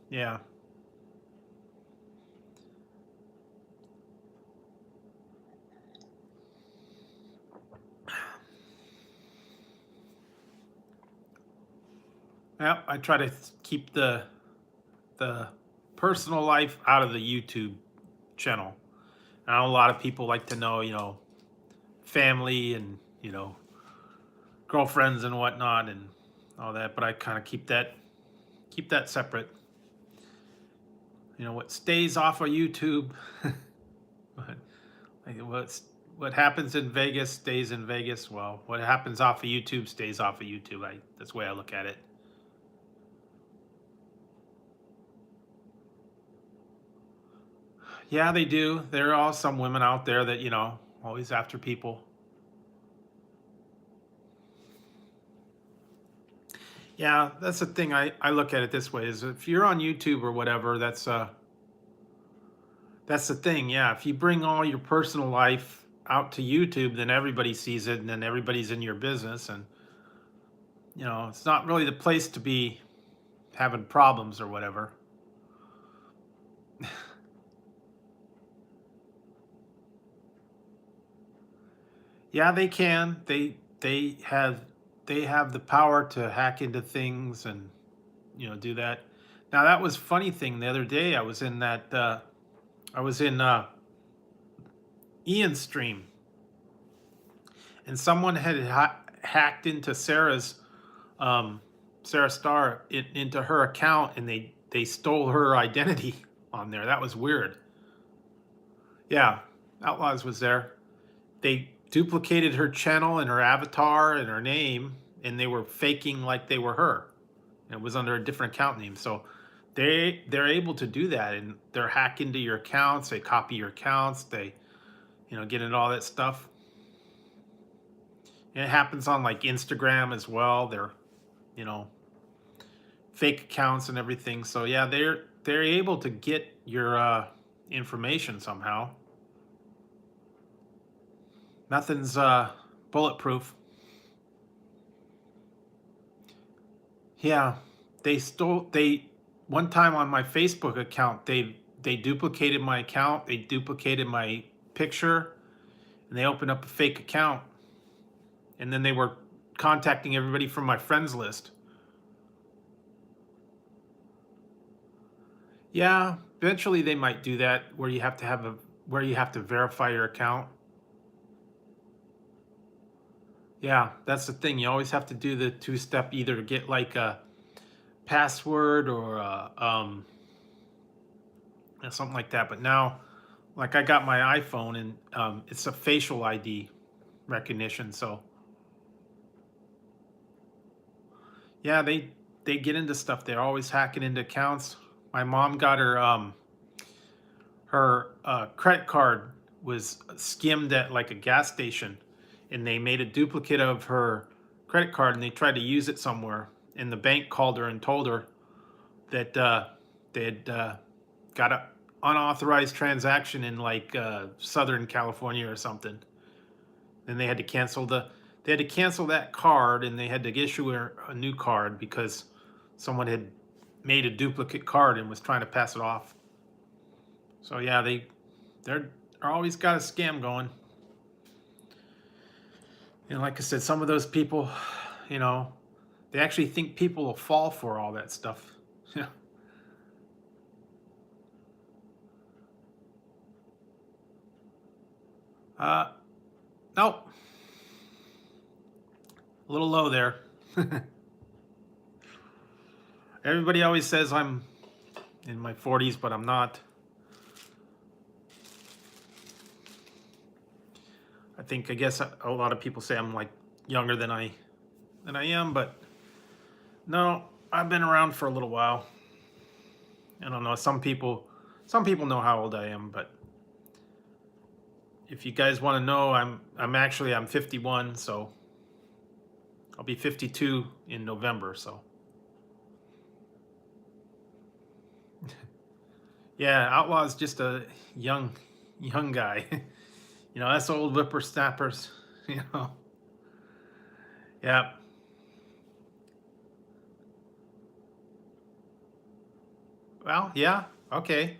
yeah, yeah. I try to keep the personal life out of the YouTube channel. I know a lot of people like to know, family and girlfriends and whatnot and all that, but I kind of keep that separate. What stays off of YouTube, what like what happens in Vegas stays in Vegas. Well, what happens off of YouTube stays off of YouTube. That's the way I look at it. Yeah, they do. There are some women out there that always after people. Yeah, that's the thing. I look at it this way: is if you're on YouTube or whatever, that's the thing. Yeah, if you bring all your personal life out to YouTube, then everybody sees it, and then everybody's in your business, and it's not really the place to be having problems or whatever. Yeah, they can. They have the power to hack into things and do that. Now that was funny thing the other day. I was in Ian's stream, and someone had hacked into Sarah's um, Sarah Starr into her account, and they stole her identity on there. That was weird. Yeah, Outlaws was there. They duplicated her channel and her avatar and her name, and they were faking like they were her. It was under a different account name. So they're able to do that, and they're hack into your accounts. They copy your accounts. They get into all that stuff. And it happens on like Instagram as well. They're you know fake accounts and everything. So yeah, they're able to get your information somehow. Nothing's bulletproof. Yeah, they one time on my Facebook account, they duplicated my account, they duplicated my picture, and they opened up a fake account. And then they were contacting everybody from my friends list. Yeah, eventually they might do that where you have to verify your account. Yeah, that's the thing. You always have to do the two-step, either to get like a password or something like that. But now, like I got my iPhone, and it's a facial ID recognition. So yeah, they get into stuff. They're always hacking into accounts. My mom got her credit card was skimmed at like a gas station, and they made a duplicate of her credit card, and they tried to use it somewhere. And the bank called her and told her that they had got an unauthorized transaction in like Southern California or something. Then they had to cancel that card, and they had to issue her a new card because someone had made a duplicate card and was trying to pass it off. So yeah, they're always got a scam going. Like I said, some of those people, you know, they actually think people will fall for all that stuff. Yeah. Nope. A little low there. Everybody always says I'm in my 40s, but I'm not. I guess a lot of people say I'm like younger than I am, but no, I've been around for a little while. I don't know. Some people know how old I am, but if you guys want to know, I'm 51, so I'll be 52 in November. So yeah, Outlaw's just a young guy. Us old whippersnappers. You know. Yeah. Well, yeah. Okay.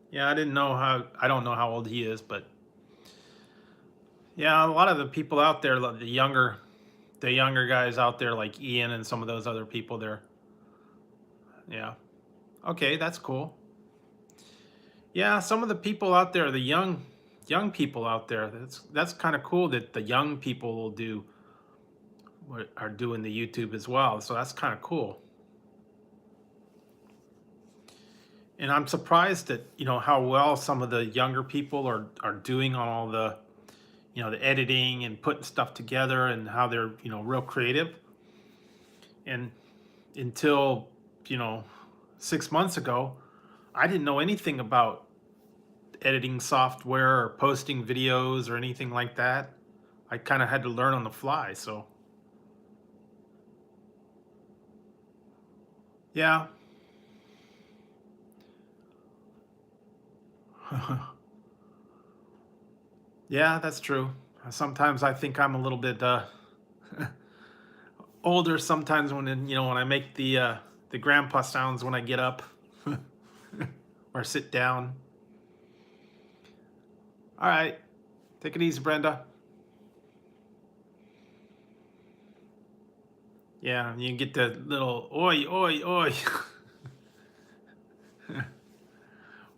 Yeah, I don't know how old he is, but yeah, a lot of the people out there, the younger guys out there, like Ian and some of those other people there. Yeah. Okay, that's cool. Yeah, some of the people out there, the young people out there, that's kind of cool that the young people will do what are doing the YouTube as well. So that's kind of cool. And I'm surprised at how well some of the younger people are doing on all the editing and putting stuff together, and how they're real creative. And until 6 months ago, I didn't know anything about editing software or posting videos or anything like that. I kind of had to learn on the fly. So yeah. Yeah, that's true. Sometimes I think I'm a little bit older sometimes when I make the grandpa sounds when I get up or sit down. All right. Take it easy, Brenda. Yeah, you get the little oi, oi, oi.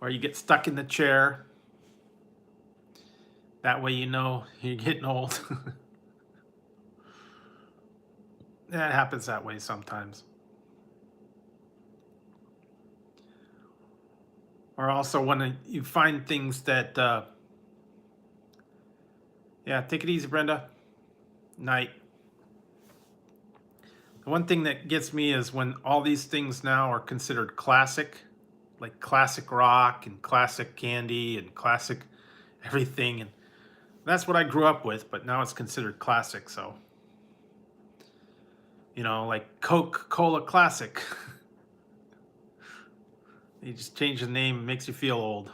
Or you get stuck in the chair. That way you're getting old. Yeah, it happens that way sometimes. Or also when you find things that, yeah, take it easy, Brenda. Night. The one thing that gets me is when all these things now are considered classic, like classic rock and classic candy and classic everything. And that's what I grew up with, but now it's considered classic. So, like Coca-Cola Classic. You just change the name, it makes you feel old.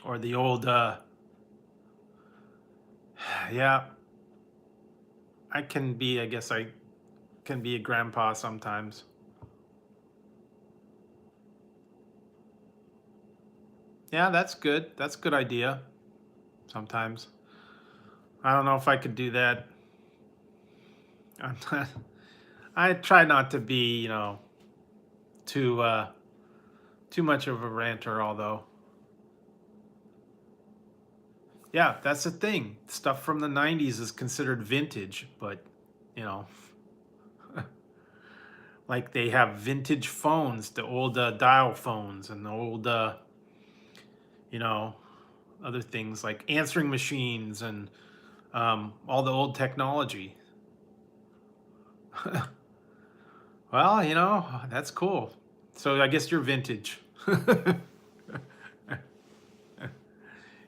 Or the old, yeah, I guess I can be a grandpa sometimes. Yeah, that's good. That's a good idea sometimes. I don't know if I could do that. I'm not, I try not to be, too too much of a ranter, although. Yeah, that's the thing. Stuff from the 90s is considered vintage, but, you know, like they have vintage phones, the old dial phones and the old, you know, other things like answering machines and all the old technology. Well, that's cool. So I guess you're vintage.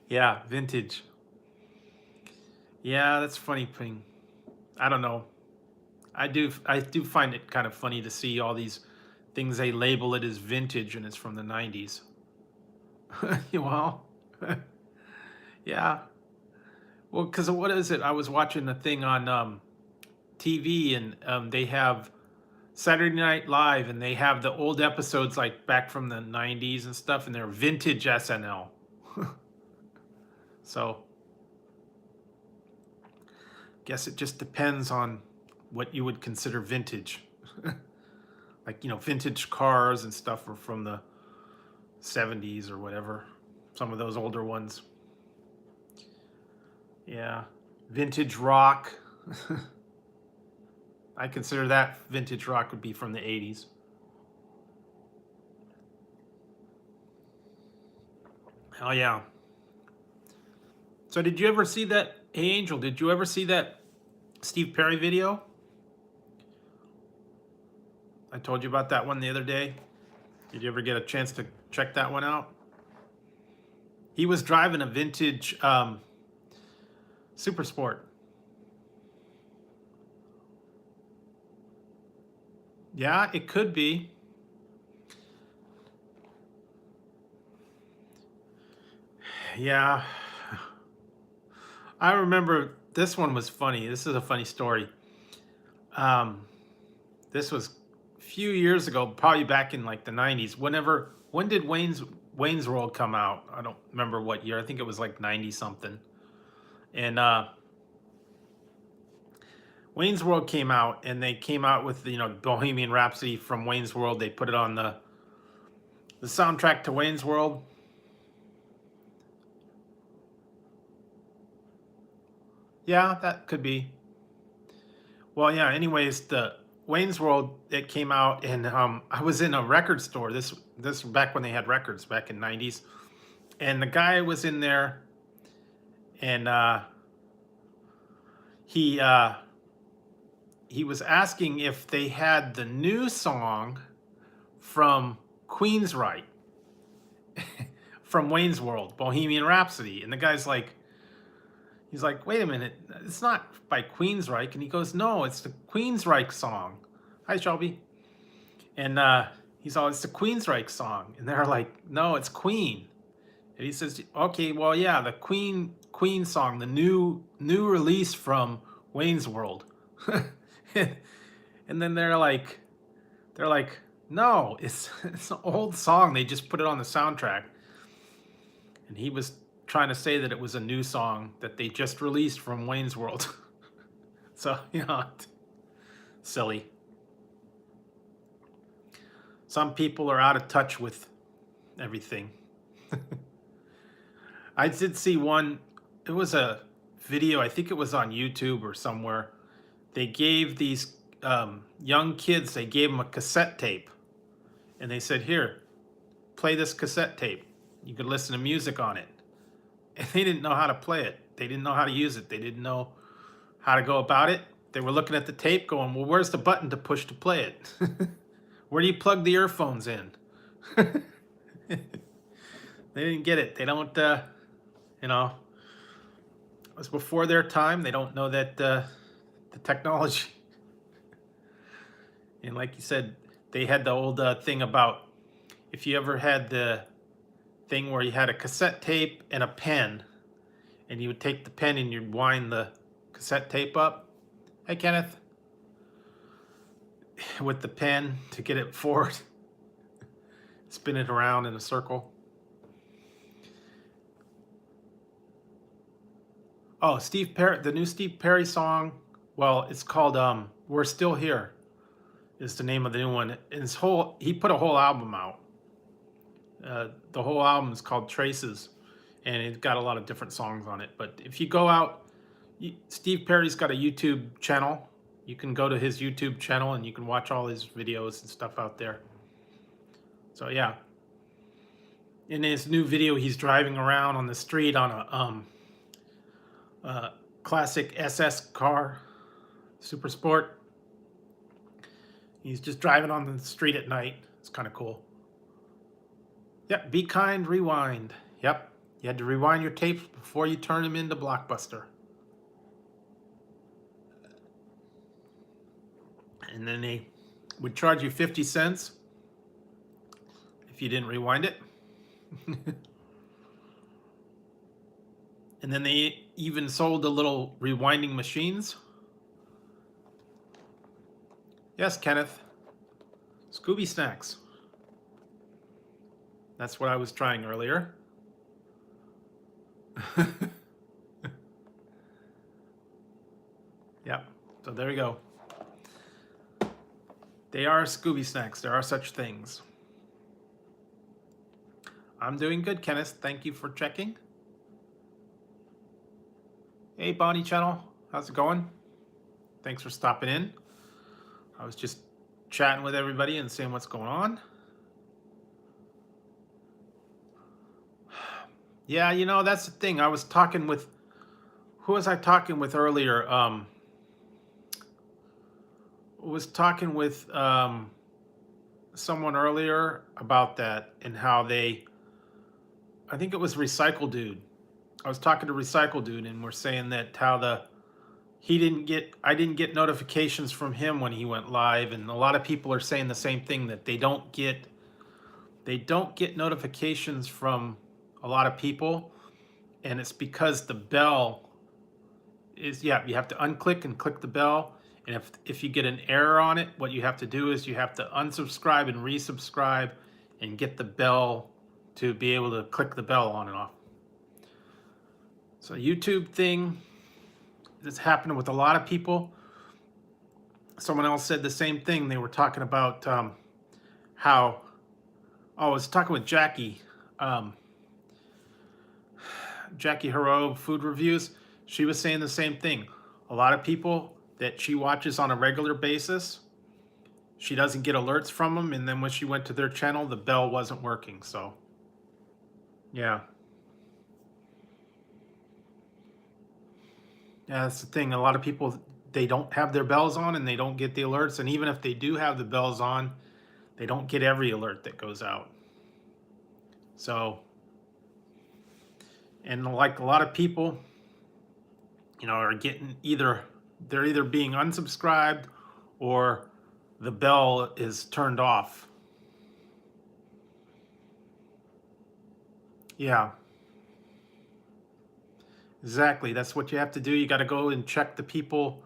Yeah, vintage. Yeah, that's funny thing. I don't know. I do find it kind of funny to see all these things they label it as vintage and it's from the 90s. Well, yeah. Well, because what is it? I was watching a thing on TV and they have Saturday Night Live and they have the old episodes like back from the 90s and stuff and they're vintage SNL. So, guess it just depends on what you would consider vintage. Like, vintage cars and stuff are from the 70s or whatever. Some of those older ones. Yeah. Vintage rock. I consider that vintage rock would be from the 80s. Oh, yeah. So, did you ever see that? Hey, Angel, did you ever see that Steve Perry video? I told you about that one the other day. Did you ever get a chance to check that one out? He was driving a vintage Super Sport. Yeah, it could be. Yeah. I remember this one was funny. This is a funny story. Um, this was a few years ago, probably back in like the 90s. When did Wayne's World come out? I don't remember what year. I think it was like 90 something. And Wayne's World came out and they came out with Bohemian Rhapsody from Wayne's World. They put it on the soundtrack to Wayne's World. Yeah, that could be. Well, yeah, anyways, the Wayne's World, it came out and I was in a record store. This back when they had records back in 90s. And the guy was in there and he he was asking if they had the new song from Queensryche from Wayne's World, Bohemian Rhapsody. And the guy's like, he's like, wait a minute, it's not by Queensryche. And he goes, no, it's the Queensryche song. Hi, Shelby. And he's all, it's the Queensryche song. And they're like, no, it's Queen. And he says, okay, well, yeah, the Queen song, the new release from Wayne's World. And then they're like, no, it's an old song. They just put it on the soundtrack. And he was trying to say that it was a new song that they just released from Wayne's World. So, silly. Some people are out of touch with everything. I did see one, it was a video, I think it was on YouTube or somewhere, they gave these young kids, they gave them a cassette tape, and they said, "Here, play this cassette tape. You could listen to music on it." And they didn't know how to play it. They didn't know how to use it. They didn't know how to go about it. They were looking at the tape going, "Well, where's the button to push to play it? Where do you plug the earphones in?" They didn't get it. They don't, you know, it was before their time. They don't know that the technology. And like you said, they had the old thing about if you ever had the thing where you had a cassette tape and a pen, and you would take the pen and you'd wind the cassette tape up. Hey, Kenneth. With the pen to get it forward, spin it around in a circle. Oh, Steve Perry, the new Steve Perry song. Well, it's called "We're Still Here." Is the name of the new one. And he put a whole album out. The whole album is called Traces, and it's got a lot of different songs on it. But if you go out, Steve Perry's got a YouTube channel. You can go to his YouTube channel and you can watch all his videos and stuff out there. So yeah. In his new video, he's driving around on the street on a classic SS car, Super Sport. He's just driving on the street at night. It's kind of cool. Yep, be kind, rewind. Yep, you had to rewind your tapes before you turn them into Blockbuster. And then they would charge you 50 cents if you didn't rewind it. And then they even sold the little rewinding machines. Yes, Kenneth. Scooby snacks. That's what I was trying earlier. Yep, so there we go. They are Scooby snacks. There are such things. I'm doing good, Kenneth. Thank you for checking. Hey, Bonnie Channel. How's it going? Thanks for stopping in. I was just chatting with everybody and seeing what's going on. Yeah, you know, that's the thing. I was talking with, who was I talking with earlier? Was talking with someone earlier about that and how they, I think it was Recycle Dude. I was talking to Recycle Dude and we're saying that how I didn't get notifications from him when he went live, and a lot of people are saying the same thing, that they don't get notifications from a lot of people, and it's because the bell is, yeah, you have to unclick and click the bell, and if you get an error on it, what you have to do is you have to unsubscribe and resubscribe and get the bell to be able to click the bell on and off. So YouTube thing, this happened with a lot of people. Someone else said the same thing. They were talking about how, I was talking with Jackie, Jackie Hero Food Reviews. She was saying the same thing. A lot of people that she watches on a regular basis, she doesn't get alerts from them, and then when she went to their channel, the bell wasn't working. So yeah. Yeah, that's the thing. A lot of people, they don't have their bells on and they don't get the alerts. And even if they do have the bells on, they don't get every alert that goes out. So, and like a lot of people, you know, are getting they're either being unsubscribed or the bell is turned off. Yeah. Exactly. That's what you have to do. You got to go and check the people.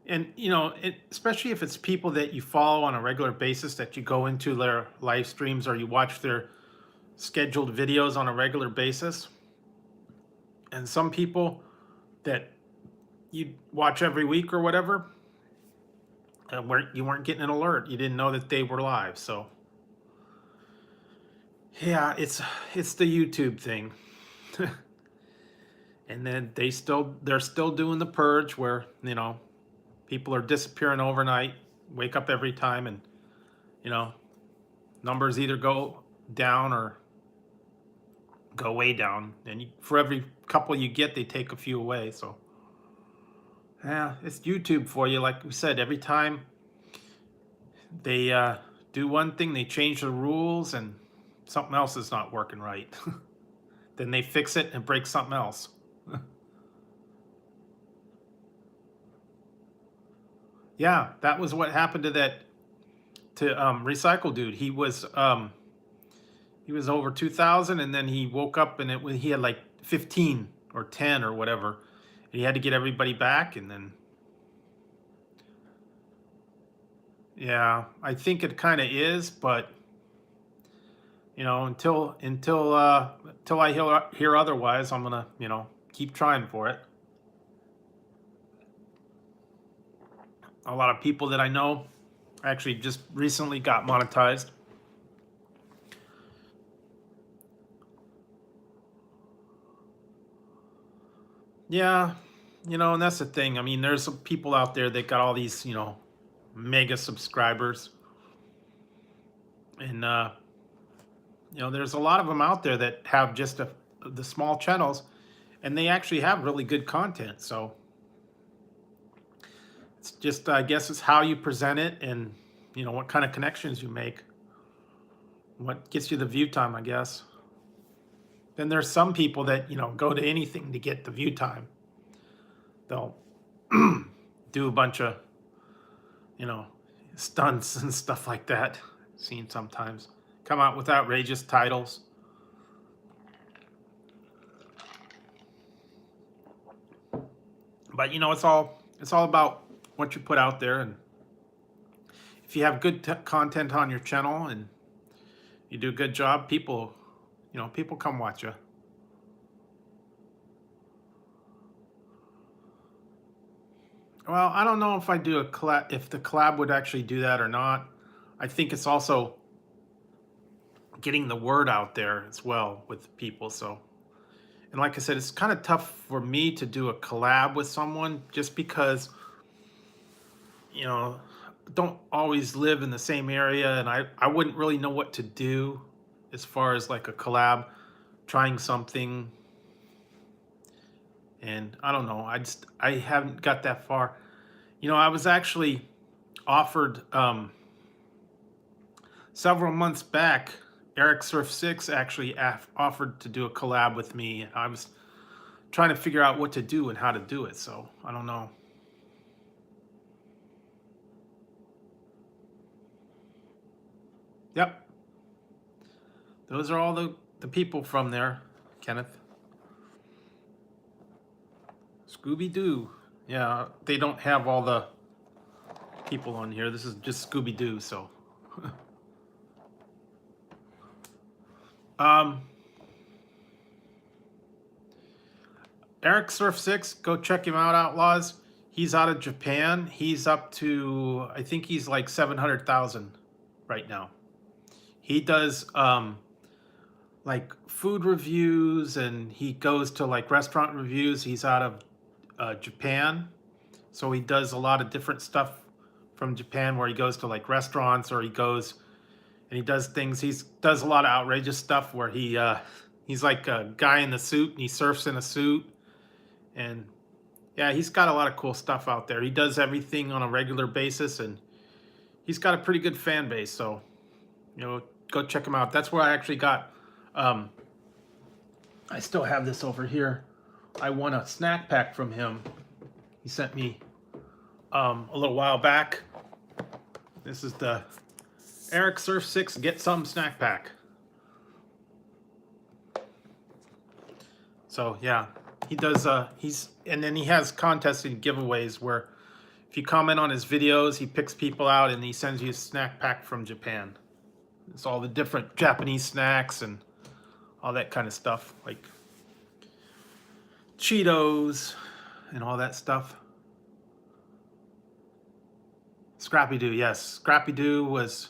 And, you know, especially if it's people that you follow on a regular basis, that you go into their live streams or you watch their scheduled videos on a regular basis. And some people that you watch every week or whatever, you weren't getting an alert. You didn't know that they were live. So, yeah, it's the YouTube thing. And then they're still doing the purge where, you know, People are disappearing overnight, wake up every time, and you know, numbers either go down or go way down. And for every couple you get, they take a few away. So yeah, it's YouTube for you. Like we said, every time they do one thing, they change the rules, and something else is not working right. Then they fix it and break something else. Yeah, that was what happened to that Recycle Dude. He was over 2,000, and then he woke up and he had like 15 or 10 or whatever. And he had to get everybody back, and then yeah, I think it kind of is, but you know, until I hear otherwise, I'm gonna, you know, keep trying for it. A lot of people that I know actually just recently got monetized. Yeah, you know, and that's the thing. I mean, there's some people out there that got all these, you know, mega subscribers, and you know, there's a lot of them out there that have just the small channels, and they actually have really good content. So it's just, I guess, it's how you present it, and you know, what kind of connections you make, what gets you the view time, I guess. Then there's some people that, you know, go to anything to get the view time. They'll do a bunch of, you know, stunts and stuff like that. Seen sometimes come out with outrageous titles. But you know, it's all about what you put out there, and if you have good content on your channel and you do a good job, people, you know, people come watch you. Well, I don't know if I do a collab, if the collab would actually do that or not. I think it's also getting the word out there as well with people. So, and like I said, it's kind of tough for me to do a collab with someone just because, you know, don't always live in the same area, and I wouldn't really know what to do as far as like a collab, trying something. And I don't know, I haven't got that far. You know, I was actually offered several months back. Eric Surf 6 actually offered to do a collab with me. I was trying to figure out what to do and how to do it, so I don't know. Yep. Those are all the people from there, Kenneth. Scooby-Doo. Yeah, they don't have all the people on here. This is just Scooby-Doo, so. Eric Surf 6, go check him out, Outlaws. He's out of Japan. He's up to, I think he's like 700,000 right now. He does like food reviews, and he goes to like restaurant reviews. He's out of Japan. So he does a lot of different stuff from Japan, where he goes to like restaurants, or he goes and he does things. He does a lot of outrageous stuff where he's like a guy in the suit, and he surfs in a suit. And yeah, he's got a lot of cool stuff out there. He does everything on a regular basis, and he's got a pretty good fan base. So, you know, go check him out. That's where I actually got, I still have this over here. I won a snack pack from him. He sent me a little while back. This is the Eric Surf 6 Get Some snack pack. So yeah, he does, and then he has contests and giveaways where if you comment on his videos, he picks people out and he sends you a snack pack from Japan. It's all the different Japanese snacks and all that kind of stuff, like Cheetos and all that stuff. Scrappy Doo, yes. Scrappy Doo was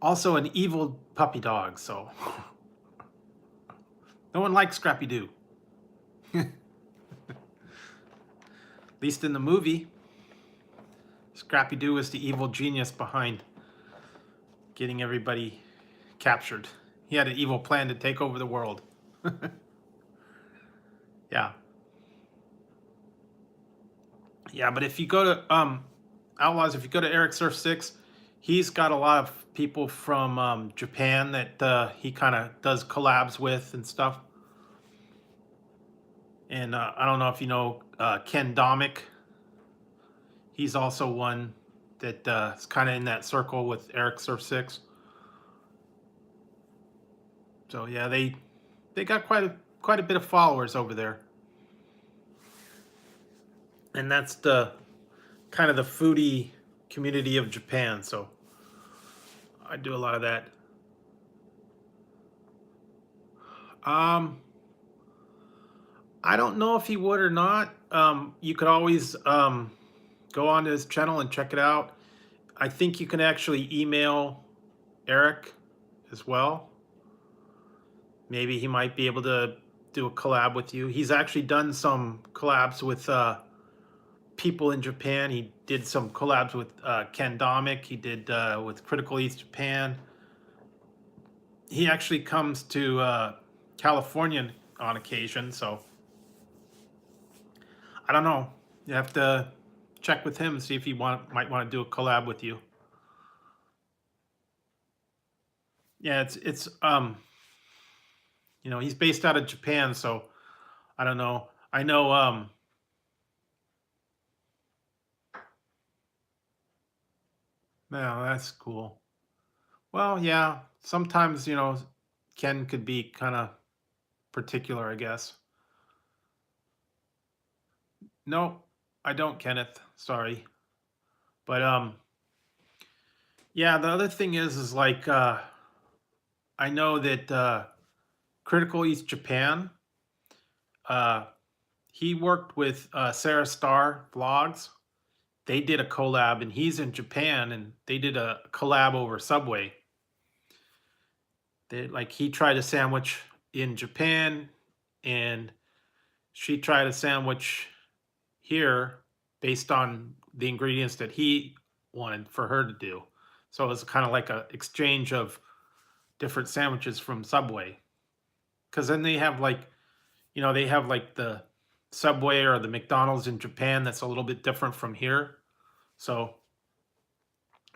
also an evil puppy dog, so no one likes Scrappy Doo. At least in the movie. Scrappy Doo is the evil genius behind getting everybody captured. He had an evil plan to take over the world. Yeah. Yeah, but if you go to Outlaws, if you go to Eric Surf 6, he's got a lot of people from Japan that he kind of does collabs with and stuff. And I don't know if you know Ken Domick. He's also one that is kind of in that circle with Eric Surf 6. So yeah, they got quite a bit of followers over there. And that's the kind of the foodie community of Japan. So I do a lot of that. Um, I don't know if he would or not. You could always go onto his channel and check it out. I think you can actually email Eric as well. Maybe he might be able to do a collab with you. He's actually done some collabs with people in Japan. He did some collabs with Ken Domick. He did with Critical Eats Japan. He actually comes to California on occasion, so I don't know. You have to check with him and see if he might want to do a collab with you. Yeah, it's he's based out of Japan, so I don't know. I know no, that's cool. Well, yeah, sometimes, Ken could be kind of particular, I guess. No, I don't, Kenneth. Sorry. But yeah, the other thing is like I know that Critical Eats Japan, uh he worked with Sarah Star Vlogs. They did a collab and he's in Japan and they did a collab over Subway. He tried a sandwich in Japan and she tried a sandwich here based on the ingredients that he wanted for her to do. So it was kind of like a exchange of different sandwiches from Subway. Because then they have they have like the Subway or the McDonald's in Japan that's a little bit different from here. So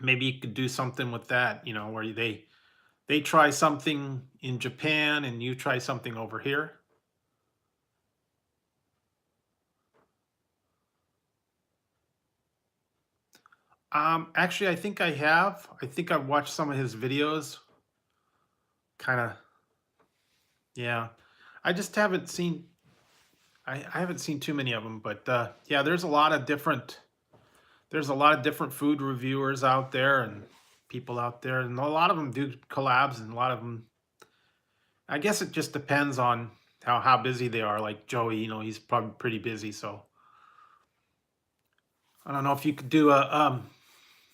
maybe you could do something with that, where they try something in Japan and you try something over here. Actually, I think I have. I think I've watched some of his videos. Kind of, yeah. I just haven't seen. I haven't seen too many of them, but yeah, there's a lot of different. There's a lot of different food reviewers out there and people out there, and a lot of them do collabs, and a lot of them. I guess it just depends on how busy they are. Like Joey, he's probably pretty busy, so I don't know if you could do a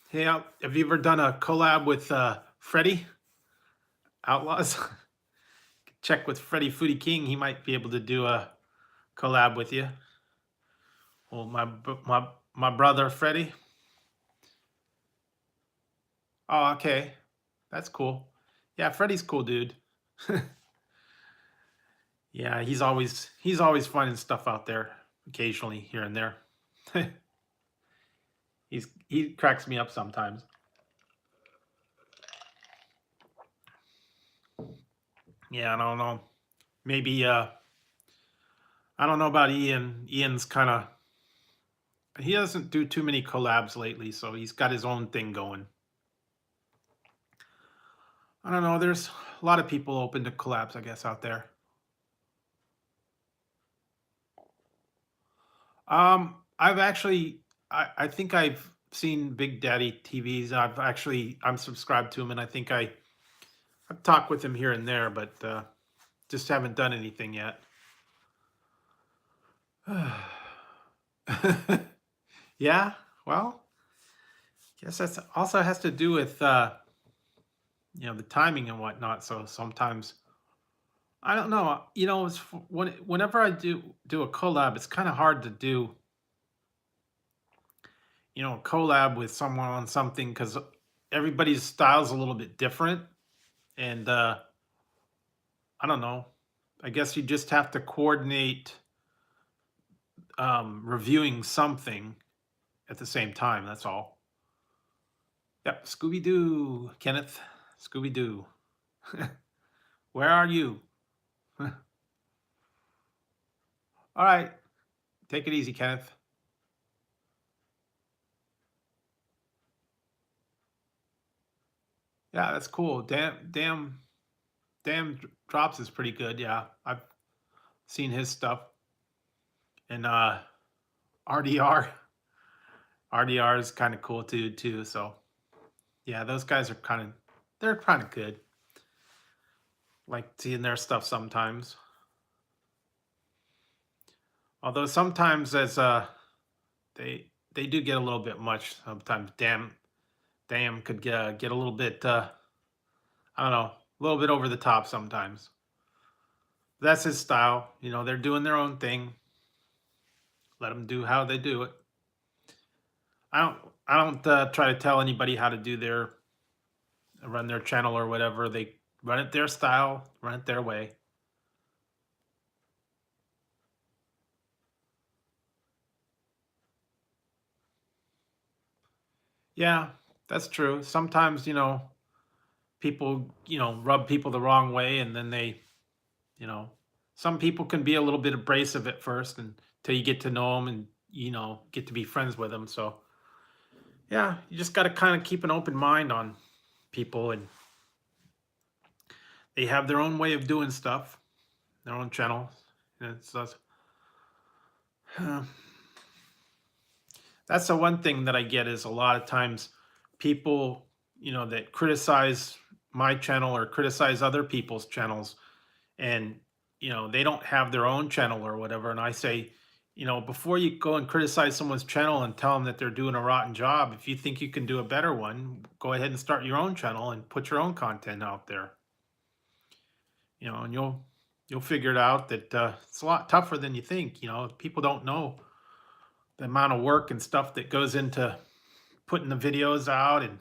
Hey, have you ever done a collab with Freddie Outlaws? Check with Freddie Foodie King. He might be able to do a collab with you. Well, my brother Freddie. Oh, okay, that's cool. Yeah, Freddie's cool, dude. Yeah, he's always finding stuff out there. Occasionally, here and there. He cracks me up sometimes. Yeah, I don't know. Maybe I don't know about Ian. Ian's kind of he doesn't do too many collabs lately, so he's got his own thing going. I don't know. There's a lot of people open to collabs, I guess, out there. I've actually, I think I've seen Big Daddy TVs. I'm subscribed to him, and I think I've talked with him here and there, but just haven't done anything yet. Yeah, well, guess that's also has to do with the timing and whatnot. So sometimes I don't know. Whenever I do a collab, it's kind of hard to do. collab with someone on something because everybody's style's a little bit different, and I don't know. I guess you just have to coordinate reviewing something at the same time. That's all. Yep, Scooby Doo, Kenneth. Scooby Doo. Where are you? All right, take it easy, Kenneth. Yeah, that's cool. Damn drops is pretty good. Yeah, I've seen his stuff. And RDR, RDR is kind of cool too. So yeah, those guys are they're kind of good. Like seeing their stuff sometimes. Although sometimes as they do get a little bit much. Sometimes damn could get a little bit I don't know, a little bit over the top sometimes. That's his style. They're doing their own thing. Let them do how they do it. I don't try to tell anybody how to do their run their channel or whatever. They run it their style, run it their way. Yeah, that's true. Sometimes, people, rub people the wrong way, and then you know, some people can be a little bit abrasive at first and until you get to know them and, get to be friends with them. So, yeah, you just got to kind of keep an open mind on people, and they have their own way of doing stuff, their own channel. And uh, that's the one thing that I get is a lot of times people, that criticize my channel or criticize other people's channels, and they don't have their own channel or whatever, and I say, before you go and criticize someone's channel and tell them that they're doing a rotten job, if you think you can do a better one, go ahead and start your own channel and put your own content out there. And you'll figure it out that it's a lot tougher than you think. People don't know the amount of work and stuff that goes into putting the videos out and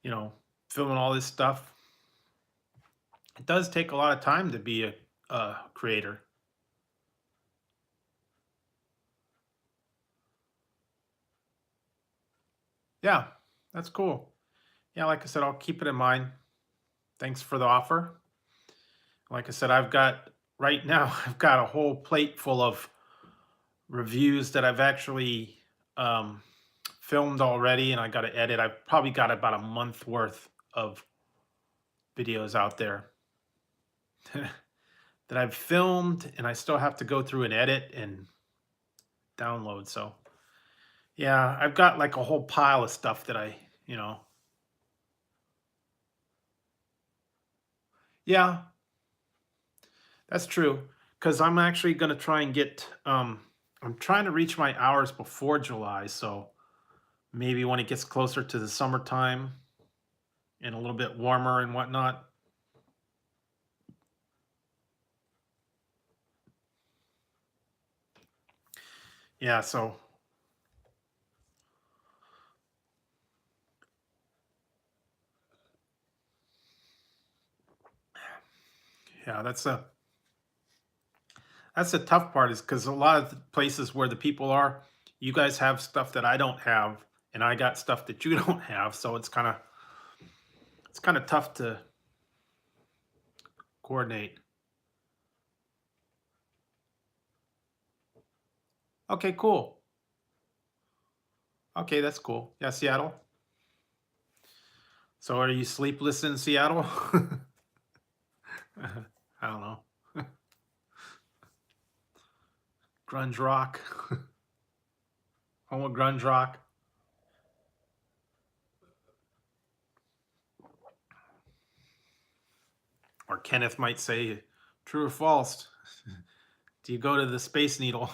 you know filming all this stuff. It does take a lot of time to be a creator. Yeah, that's cool. Yeah, like I said, I'll keep it in mind. Thanks for the offer. Like I said, I've got right now I've got a whole plate full of reviews that I've actually um, filmed already, and I got to edit. I've probably got about a month worth of videos out there that I've filmed, and I still have to go through and edit and download. So yeah, I've got like a whole pile of stuff that you know, yeah, that's true. Because I'm actually going to try and I'm trying to reach my hours before July. So maybe when it gets closer to the summertime and a little bit warmer and whatnot. Yeah, so yeah, that's the tough part is because a lot of the places where the people are, you guys have stuff that I don't have, and I got stuff that you don't have. So it's kind of tough to coordinate. Okay, cool. Okay, that's cool. Yeah, Seattle. So are you sleepless in Seattle? I don't know. Grunge rock. Home of grunge rock. Or Kenneth might say, true or false? Do you go to the Space Needle?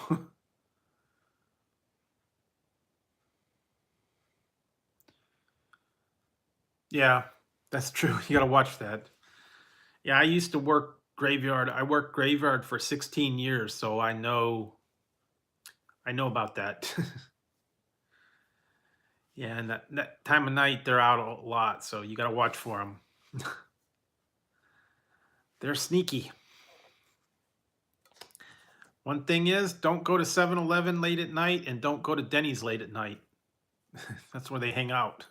Yeah, that's true. You gotta watch that. Yeah, I used to work graveyard. I worked graveyard for 16 years, so I know about that. Yeah, and that time of night they're out a lot, so you got to watch for them. They're sneaky. One thing is, don't go to 7-Eleven late at night and don't go to Denny's late at night. That's where they hang out.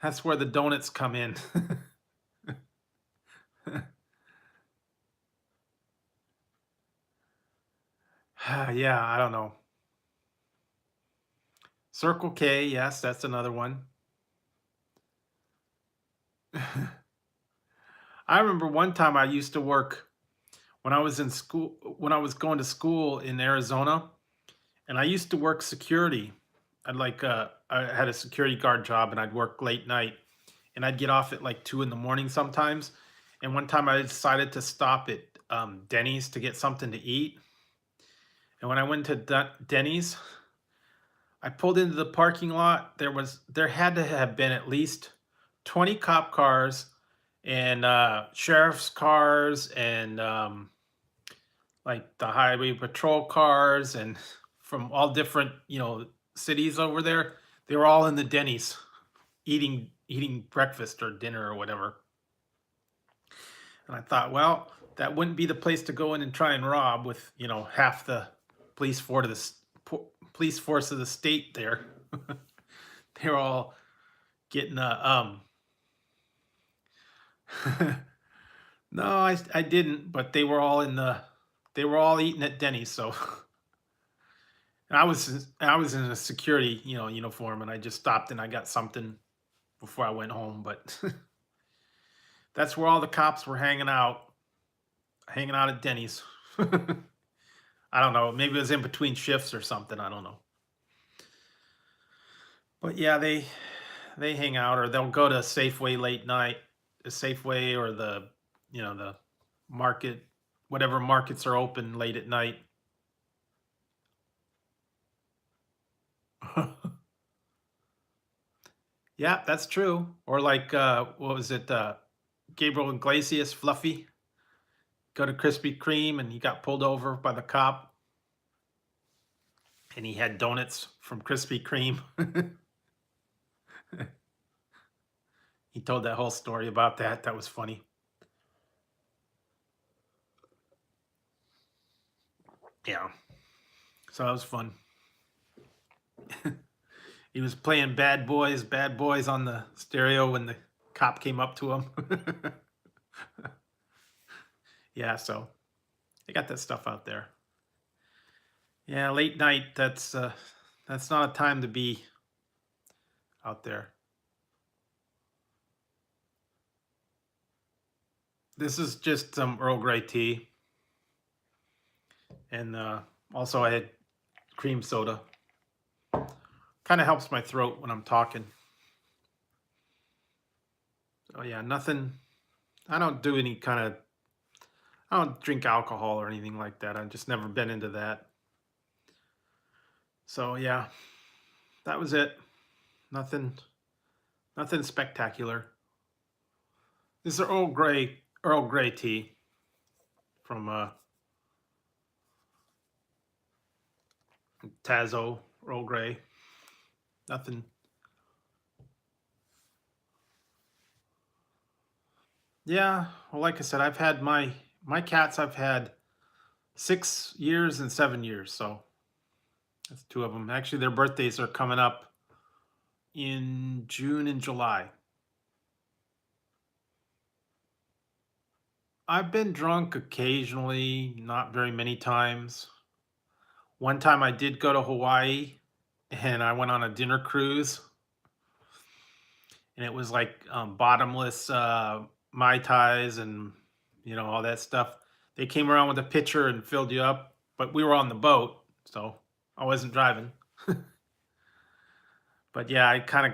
That's where the donuts come in. Yeah, I don't know. Circle K, yes, that's another one. I remember one time I used to work when I was in school, when I was going to school in Arizona, and I used to work security. I had a security guard job, and I'd work late night, and I'd get off at like 2 in the morning sometimes. And one time I decided to stop at Denny's to get something to eat. And when I went to Denny's, I pulled into the parking lot. There had to have been at least 20 cop cars and sheriff's cars and like the highway patrol cars and from all different cities over there. They were all in the Denny's eating breakfast or dinner or whatever. And I thought, well, that wouldn't be the place to go in and try and rob with half the police force of police force of the state there. They're all getting no, I didn't, but they were all eating at Denny's, so and I was in a security, uniform, and I just stopped and I got something before I went home, but that's where all the cops were hanging out at Denny's. I don't know, maybe it was in between shifts or something, I don't know. But yeah, they hang out or they'll go to Safeway late night, the Safeway or the market, whatever markets are open late at night. Yeah, that's true. Or like what was it? Gabriel Iglesias, Fluffy, go to Krispy Kreme and he got pulled over by the cop and he had donuts from Krispy Kreme. He told that whole story about that. That was funny. Yeah. So that was fun. He was playing Bad Boys on the stereo when the cop came up to him. Yeah, so they got that stuff out there. Yeah, late night, that's not a time to be out there. This is just some Earl Grey tea. And also I had cream soda. Kind of helps my throat when I'm talking. So yeah, nothing. I don't do any kind of. I don't drink alcohol or anything like that. I've just never been into that. So yeah, that was it. Nothing. Nothing spectacular. This is Earl Grey tea from Tazo Earl Grey. Nothing. Yeah, well, like I said, I've had my cats. I've had 6 years and 7 years. So that's two of them. Actually, their birthdays are coming up in June and July. I've been drunk occasionally, not very many times. One time I did go to Hawaii and I went on a dinner cruise and it was like bottomless Mai Tais and all that stuff. They came around with a pitcher and filled you up, but we were on the boat, so I wasn't driving. But yeah, I kind of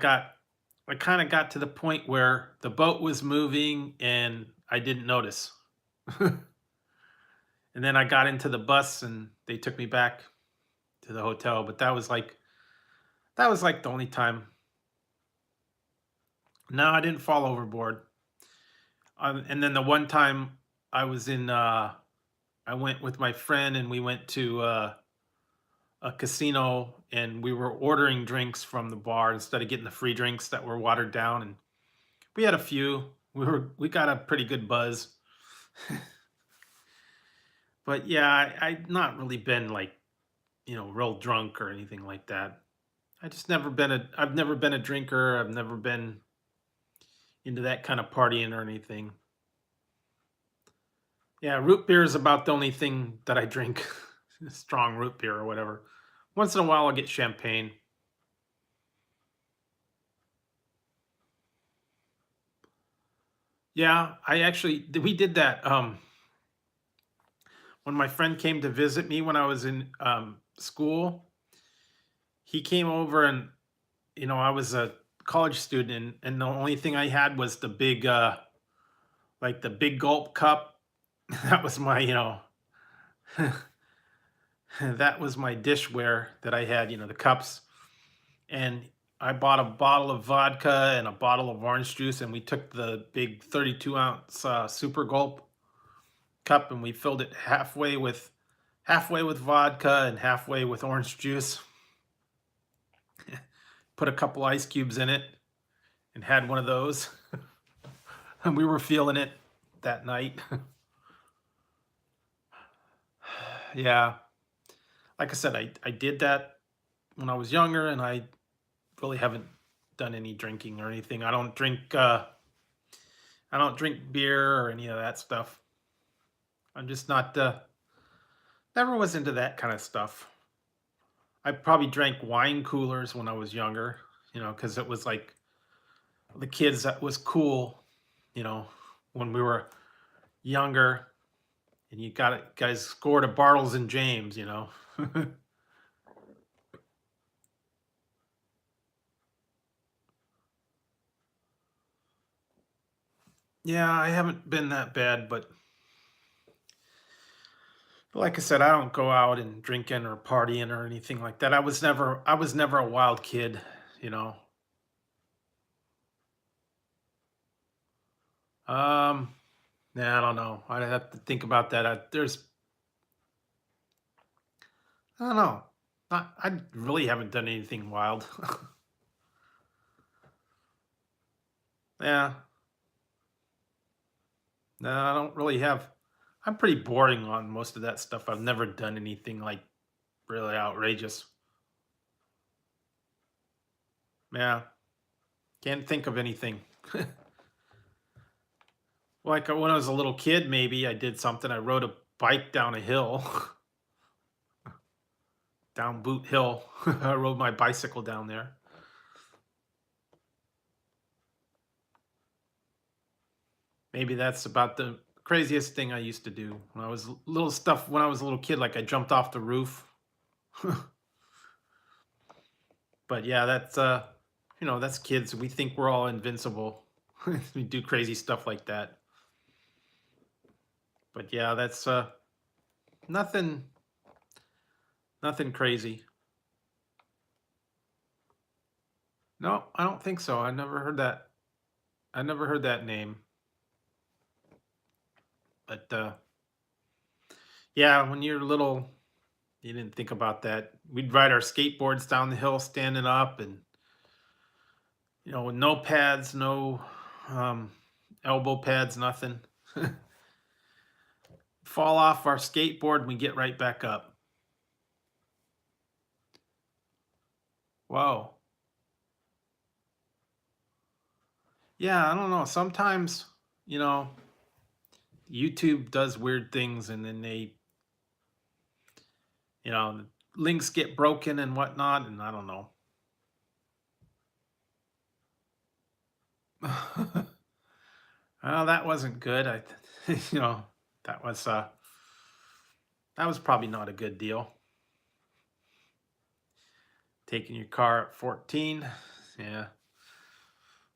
got to the point where the boat was moving and I didn't notice. And then I got into the bus and they took me back to the hotel, but that was like the only time. No, I didn't fall overboard. And then the one time I was in I went with my friend and we went to a casino, and we were ordering drinks from the bar instead of getting the free drinks that were watered down. And we had a few. We got a pretty good buzz. But yeah, I've not really been like, real drunk or anything like that. I've never been a drinker. I've never been into that kind of partying or anything. Yeah, root beer is about the only thing that I drink. Strong root beer or whatever. Once in a while I'll get champagne. Yeah, we did that when my friend came to visit me when I was in school. He came over, and I was a college student, and the only thing I had was the big like the big gulp cup. That was my, that was my dishware that I had, the cups. And I bought a bottle of vodka and a bottle of orange juice, and we took the big 32-ounce super gulp cup, and we filled it halfway with vodka and halfway with orange juice. Put a couple ice cubes in it and had one of those. And we were feeling it that night. Yeah. Like I said, I did that when I was younger, and I really haven't done any drinking or anything. I don't drink beer or any of that stuff. I'm just not never was into that kind of stuff. I probably drank wine coolers when I was younger, because it was like the kids that was cool, you know, when we were younger, and you got it, guys scored a Bartles and James. Yeah, I haven't been that bad, but like I said, I don't go out and drinking or partying or anything like that. I was never a wild kid, you know. Um, nah, I don't know. I'd have to think about that. I don't know. I really haven't done anything wild. Yeah, no, I don't really have. I'm pretty boring on most of that stuff. I've never done anything like really outrageous. Yeah, can't think of anything. Like when I was a little kid, maybe I did something. I rode a bike down a hill, down Boot Hill. I rode my bicycle down there. Maybe that's about the craziest thing I used to do when I was little stuff. When I was a little kid, like I jumped off the roof. But yeah, that's kids. We think we're all invincible. We do crazy stuff like that. But yeah, that's nothing, nothing crazy. No, I don't think so. I never heard that. I never heard that name. But yeah, when you're little, you didn't think about that. We'd ride our skateboards down the hill standing up, and with no pads, no um, elbow pads, nothing. Fall off our skateboard and we get right back up. Whoa. Yeah, I don't know. Sometimes, you know, YouTube does weird things, and then the links get broken and whatnot, and I don't know. Well, that wasn't good. you know, that was uh, that was probably not a good deal. Taking your car at 14. Yeah.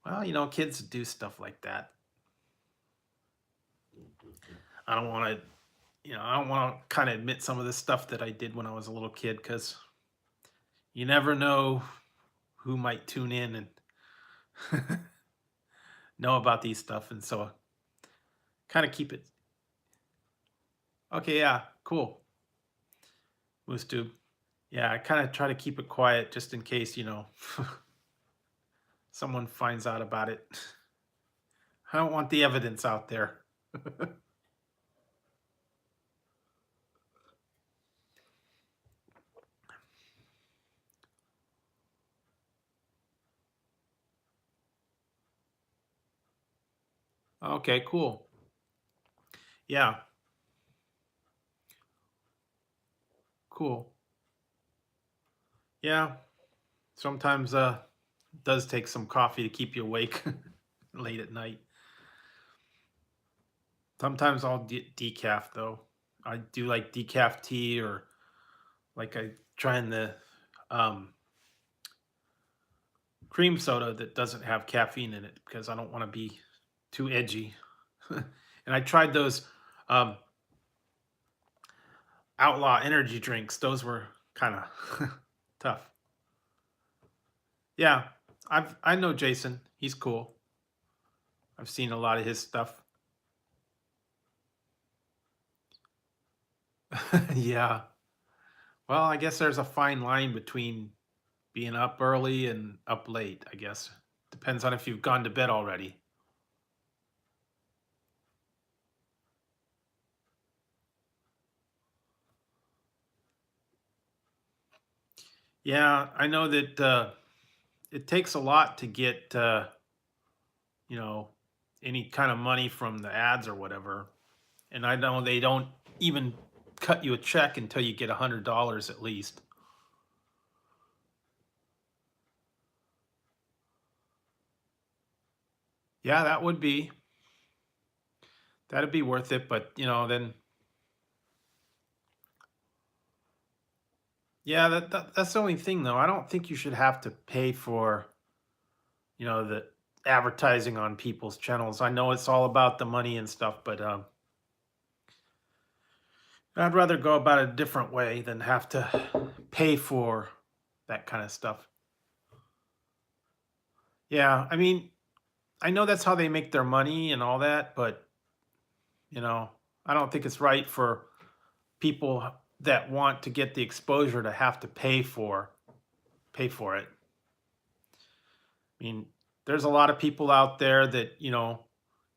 Well, kids do stuff like that. I don't want I don't want to kind of admit some of the stuff that I did when I was a little kid, because you never know who might tune in and know about these stuff. And so kind of keep it. Okay, yeah, cool. Moose tube. Yeah, I kind of try to keep it quiet just in case, someone finds out about it. I don't want the evidence out there. Okay, cool. Yeah, cool. Yeah, sometimes it does take some coffee to keep you awake late at night. Sometimes I'll decaf though. I do like decaf tea, or like I try in the um, cream soda that doesn't have caffeine in it because I don't want to be too edgy. And I tried those um, outlaw energy drinks. Those were kind of tough. Yeah, I know Jason. He's cool. I've seen a lot of his stuff. Yeah. Well, I guess there's a fine line between being up early and up late, I guess. Depends on if you've gone to bed already. Yeah, I know that it takes a lot to get you know, any kind of money from the ads or whatever. And I know they don't even cut you a check until you get $100 at least. Yeah, that'd be worth it. But then yeah, that's the only thing though. I don't think you should have to pay for the advertising on people's channels. I know it's all about the money and stuff, but I'd rather go about it a different way than have to pay for that kind of stuff. Yeah, I mean, I know that's how they make their money and all that, but you know, I don't think it's right for people that want to get the exposure to have to pay for it. I mean, there's a lot of people out there that,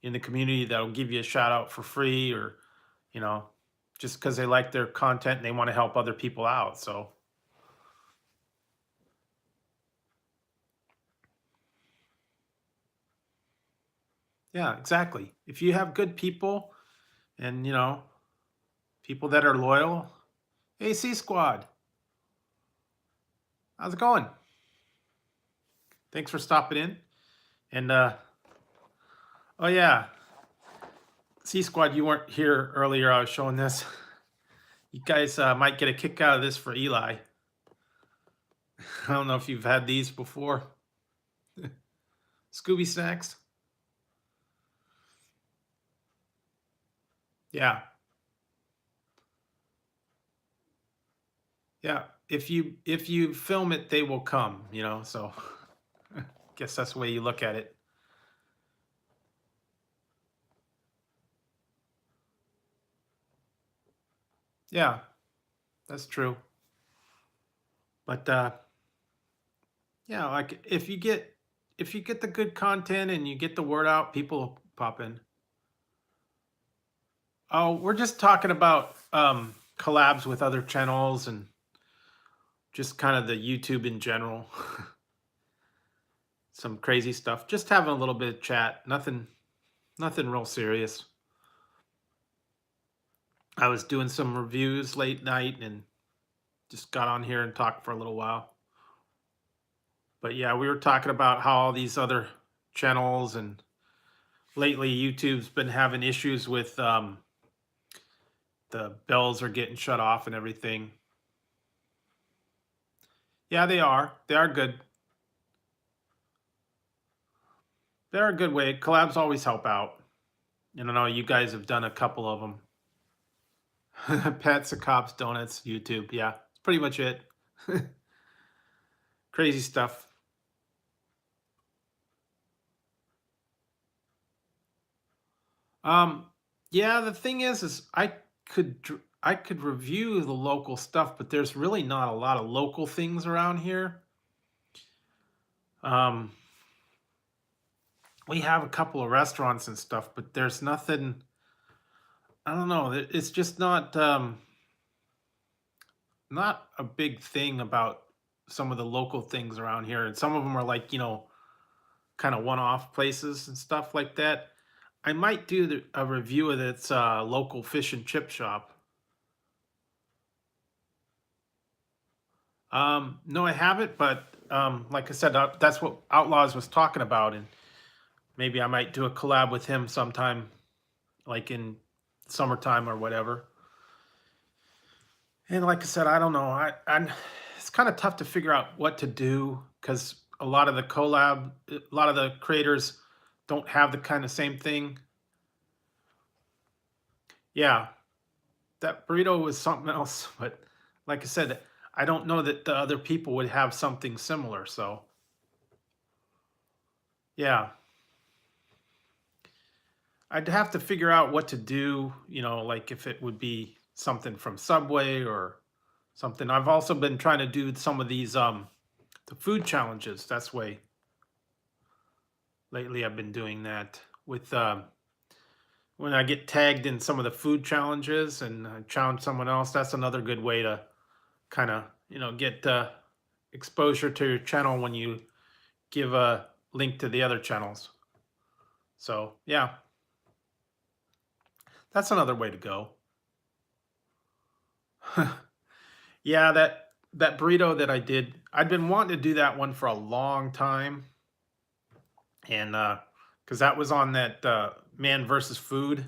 in the community that'll give you a shout out for free, or, you know, just because they like their content and they want to help other people out. So, yeah, exactly. If you have good people and, people that are loyal, hey, C Squad, how's it going? Thanks for stopping in. And, oh, yeah, C Squad, you weren't here earlier. I was showing this. You guys might get a kick out of this for Eli. I don't know if you've had these before. Scooby snacks. Yeah. Yeah. If you film it, they will come, so guess that's the way you look at it. Yeah, that's true. But yeah, like if you get the good content and you get the word out, people will pop in. Oh, we're just talking about collabs with other channels and just kind of the YouTube in general. Some crazy stuff. Just having a little bit of chat. Nothing real serious. I was doing some reviews late night and just got on here and talked for a little while. But yeah, we were talking about how all these other channels, and lately YouTube's been having issues with the bells are getting shut off and everything. Yeah, they are. They are good. They're a good way. Collabs always help out. And I know you guys have done a couple of them. Pets, the cops, donuts, YouTube. Yeah, it's pretty much it. Crazy stuff. Um, yeah, the thing is I could. I could review the local stuff, but there's really not a lot of local things around here. Um, we have a couple of restaurants and stuff, but there's nothing. I don't know. It's just not a big thing about some of the local things around here, and some of them are like kind of one-off places and stuff like that. I might do a review of its local fish and chip shop. No, I haven't, but like I said, that's what Outlaws was talking about, and maybe I might do a collab with him sometime, like in summertime or whatever. And like I said, I don't know. I'm it's kind of tough to figure out what to do because a lot of the creators don't have the kind of same thing. Yeah, that burrito was something else, but like I said, I don't know that the other people would have something similar. So yeah, I'd have to figure out what to do. Like if it would be something from Subway or something. I've also been trying to do some of these the food challenges. That's way lately I've been doing that with when I get tagged in some of the food challenges and I challenge someone else. That's another good way to kind of get exposure to your channel when you give a link to the other channels. So yeah, that's another way to go. Yeah, that burrito that I did, I'd been wanting to do that one for a long time, and because that was on that Man versus Food.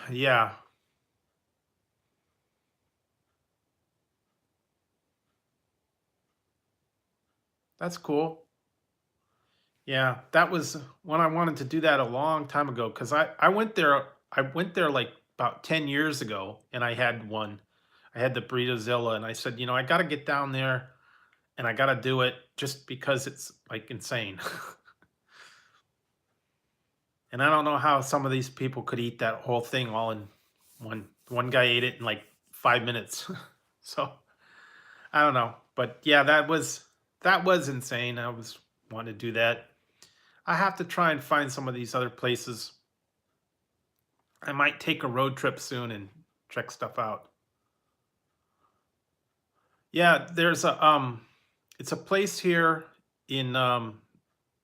Yeah, that's cool. Yeah, that was when I wanted to do that a long time ago because I went there like about 10 years ago and I had one. I had the Burritozilla and I said, I got to get down there and I got to do it just because it's like insane. And I don't know how some of these people could eat that whole thing all in one guy ate it in like 5 minutes. So, I don't know. But yeah, that was insane. I was wanting to do that. I have to try and find some of these other places. I might take a road trip soon and check stuff out. Yeah, there's a it's a place here in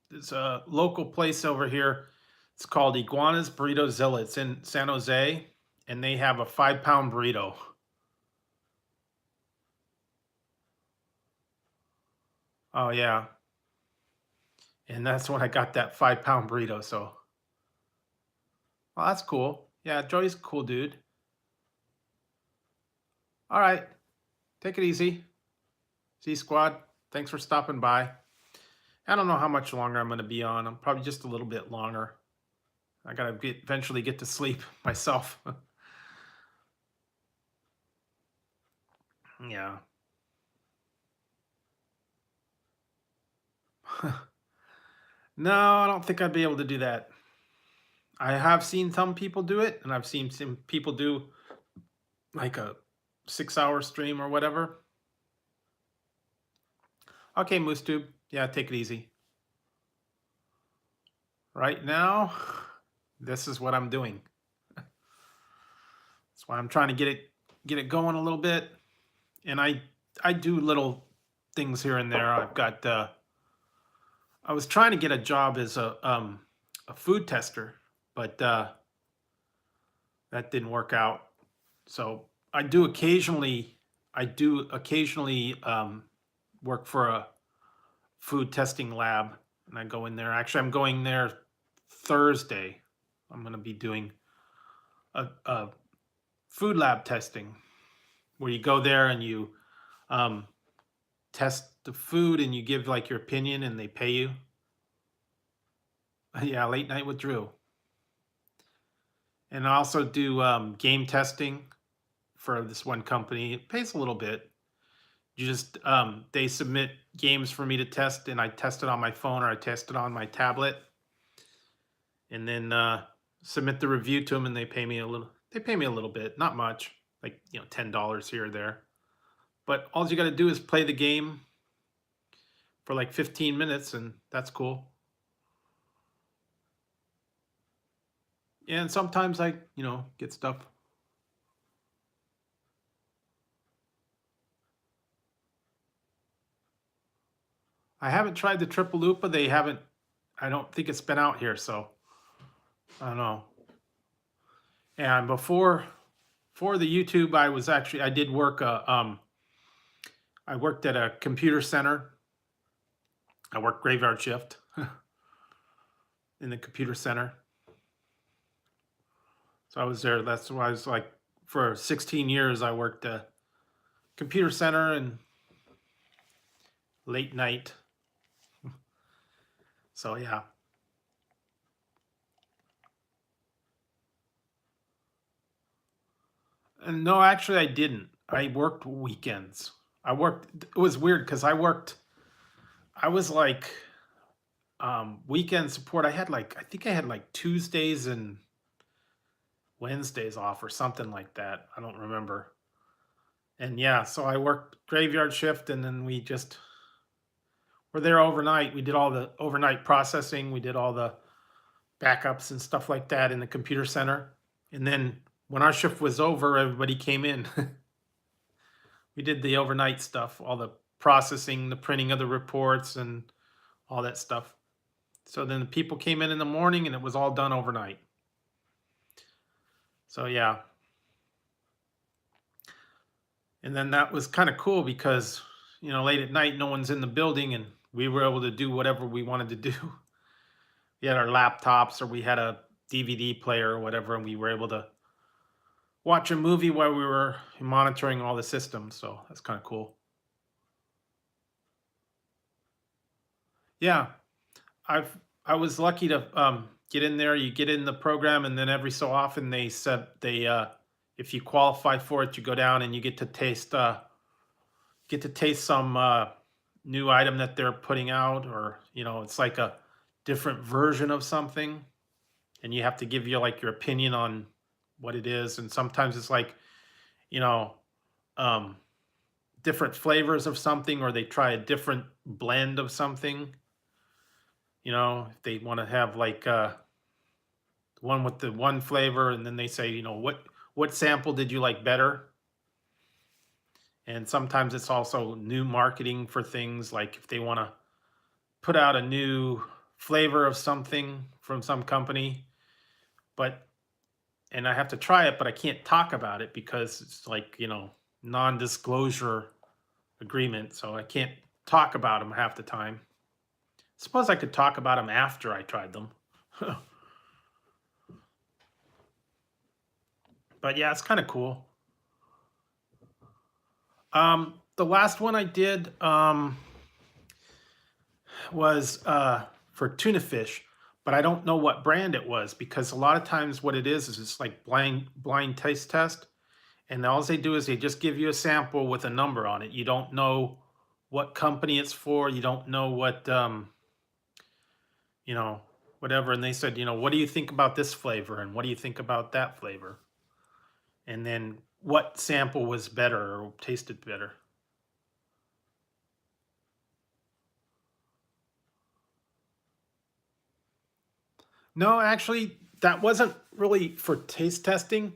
it's a local place over here. It's called Iguana's Burrito Zilla. It's in San Jose, and they have a 5 pound burrito. Oh yeah, and that's when I got that 5 pound burrito. So, well, that's cool. Yeah, Joey's a cool dude. All right, take it easy. See squad. Thanks for stopping by. I don't know how much longer I'm going to be on. I'm probably just a little bit longer. I gotta eventually get to sleep myself. Yeah. No, I don't think I'd be able to do that. I have seen some people do it, and I've seen some people do like a 6 hour stream or whatever. Okay, MooseTube. Yeah, take it easy. Right now, this is what I'm doing. That's why I'm trying to get it going a little bit. And I do little things here and there. I've got I was trying to get a job as a food tester, but that didn't work out. So I do occasionally work for a food testing lab, and I go in there. Actually, I'm going there Thursday. I'm going to be doing a food lab testing where you go there and you um, test the food and you give like your opinion and they pay you. Yeah, late night with Drew. And I also do game testing for this one company. It pays a little bit. You just they submit games for me to test, and I test it on my phone or I test it on my tablet, and then submit the review to them, and they pay me a little. They pay me a little bit, not much, like $10 here or there. But all you got to do is play the game for like 15 minutes, and that's cool. And sometimes I, get stuff. I haven't tried the triple lupa. They haven't. I don't think it's been out here, so I don't know. And for the YouTube, I did work. I worked at a computer center. I worked graveyard shift in the computer center. So I was there. That's why I was like, for 16 years, I worked a computer center and late night. So yeah. And no, actually, I didn't. I worked weekends. I worked. It was weird because I worked. I was like weekend support. I think I had like Tuesdays and Wednesdays off or something like that. I don't remember. And yeah, so I worked graveyard shift, and then we just were there overnight. We did all the overnight processing. We did all the backups and stuff like that in the computer center. And then when our shift was over, everybody came in. We did the overnight stuff, all the processing, the printing of the reports, and all that stuff. So then the people came in the morning, and it was all done overnight. So yeah. And then that was kind of cool because, late at night, no one's in the building, and we were able to do whatever we wanted to do. We had our laptops, or we had a DVD player or whatever, and we were able to watch a movie while we were monitoring all the systems. So that's kind of cool. Yeah, I was lucky to get in there. You get in the program, and then every so often they said if you qualify for it, you go down and you get to taste some new item that they're putting out, or it's like a different version of something, and you have to give like your opinion on what it is. And sometimes it's like you know um, different flavors of something, or they try a different blend of something. If they want to have like one with the one flavor, and then they say, what sample did you like better? And sometimes it's also new marketing for things, like if they want to put out a new flavor of something from some company, but and I have to try it, but I can't talk about it because it's like, non-disclosure agreement, so I can't talk about them half the time. Suppose I could talk about them after I tried them. But yeah, it's kind of cool. The last one I did was for tuna fish, but I don't know what brand it was, because a lot of times what it is it's like blind taste test, and all they do is they just give you a sample with a number on it. You don't know what company it's for. You don't know what whatever. And they said, what do you think about this flavor, and what do you think about that flavor, and then what sample was better or tasted better. No, actually, that wasn't really for taste testing.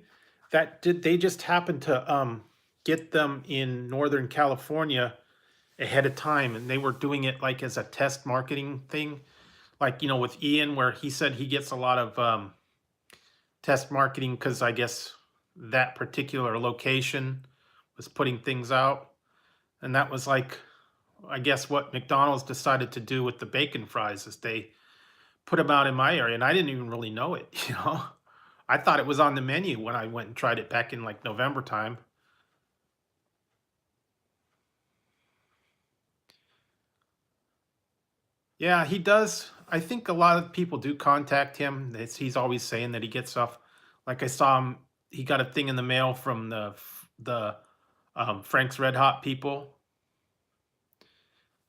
They just happened to get them in Northern California ahead of time, and they were doing it like as a test marketing thing, like with Ian, where he said he gets a lot of test marketing because I guess that particular location was putting things out, and that was like, I guess, what McDonald's decided to do with the bacon fries is they put them out in my area, and I didn't even really know it. I thought it was on the menu when I went and tried it back in like November time. Yeah, he does. I think a lot of people do contact him. He's always saying that he gets stuff. Like I saw him, he got a thing in the mail from the Frank's Red Hot people.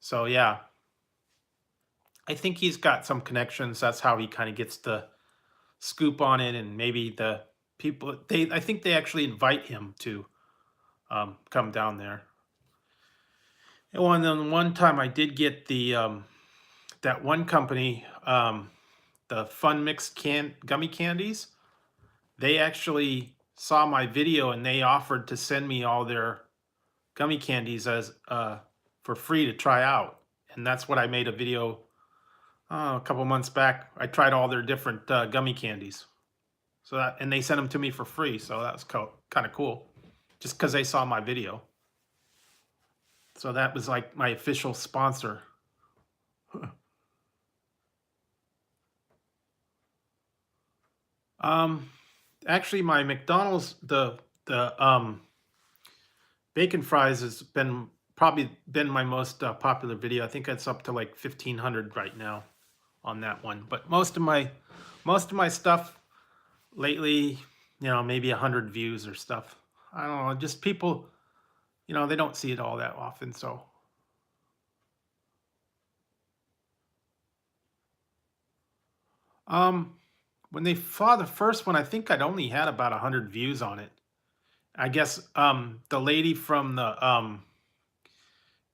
So yeah, I think he's got some connections. That's how he kind of gets scoop on it, and maybe the people, I think they actually invite him to come down there. And then one time I did get the that one company, the Fun Mix gummy candies. They actually saw my video and they offered to send me all their gummy candies as for free to try out. And that's what I made a video a couple months back. I tried all their different gummy candies. So that, and they sent them to me for free. So that was kind of cool, just because they saw my video. So that was like my official sponsor. Actually, my McDonald's the bacon fries has probably been my most popular video. I think it's up to like 1,500 right now on that one. But most of my stuff lately, maybe 100 views or stuff. I don't know, just people, they don't see it all that often. So when they saw the first one, I think I'd only had about 100 views on it. I guess the lady from the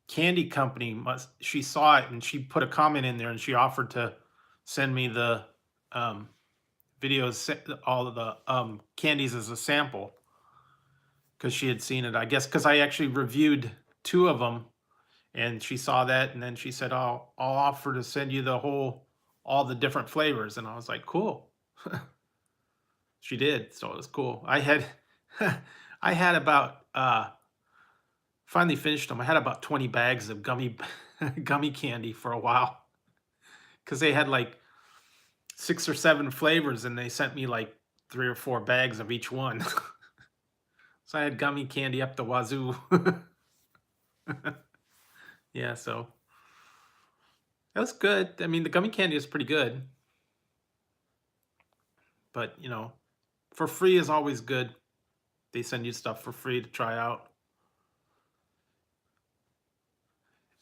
candy company she saw it and she put a comment in there and she offered to send me the videos, all of the candies as a sample, because she had seen it. I guess because I actually reviewed 2 of them, and she saw that, and then she said, "Oh, I'll offer to send you all the different flavors." And I was like, "Cool." She did, so it was cool. I had I had about finally finished them. I had about 20 bags of gummy candy for a while, because they had like 6 or 7 flavors, and they sent me like 3 or 4 bags of each one. So I had gummy candy up the wazoo. Yeah, so that was good. I mean, the gummy candy is pretty good, but for free is always good. They send you stuff for free to try out.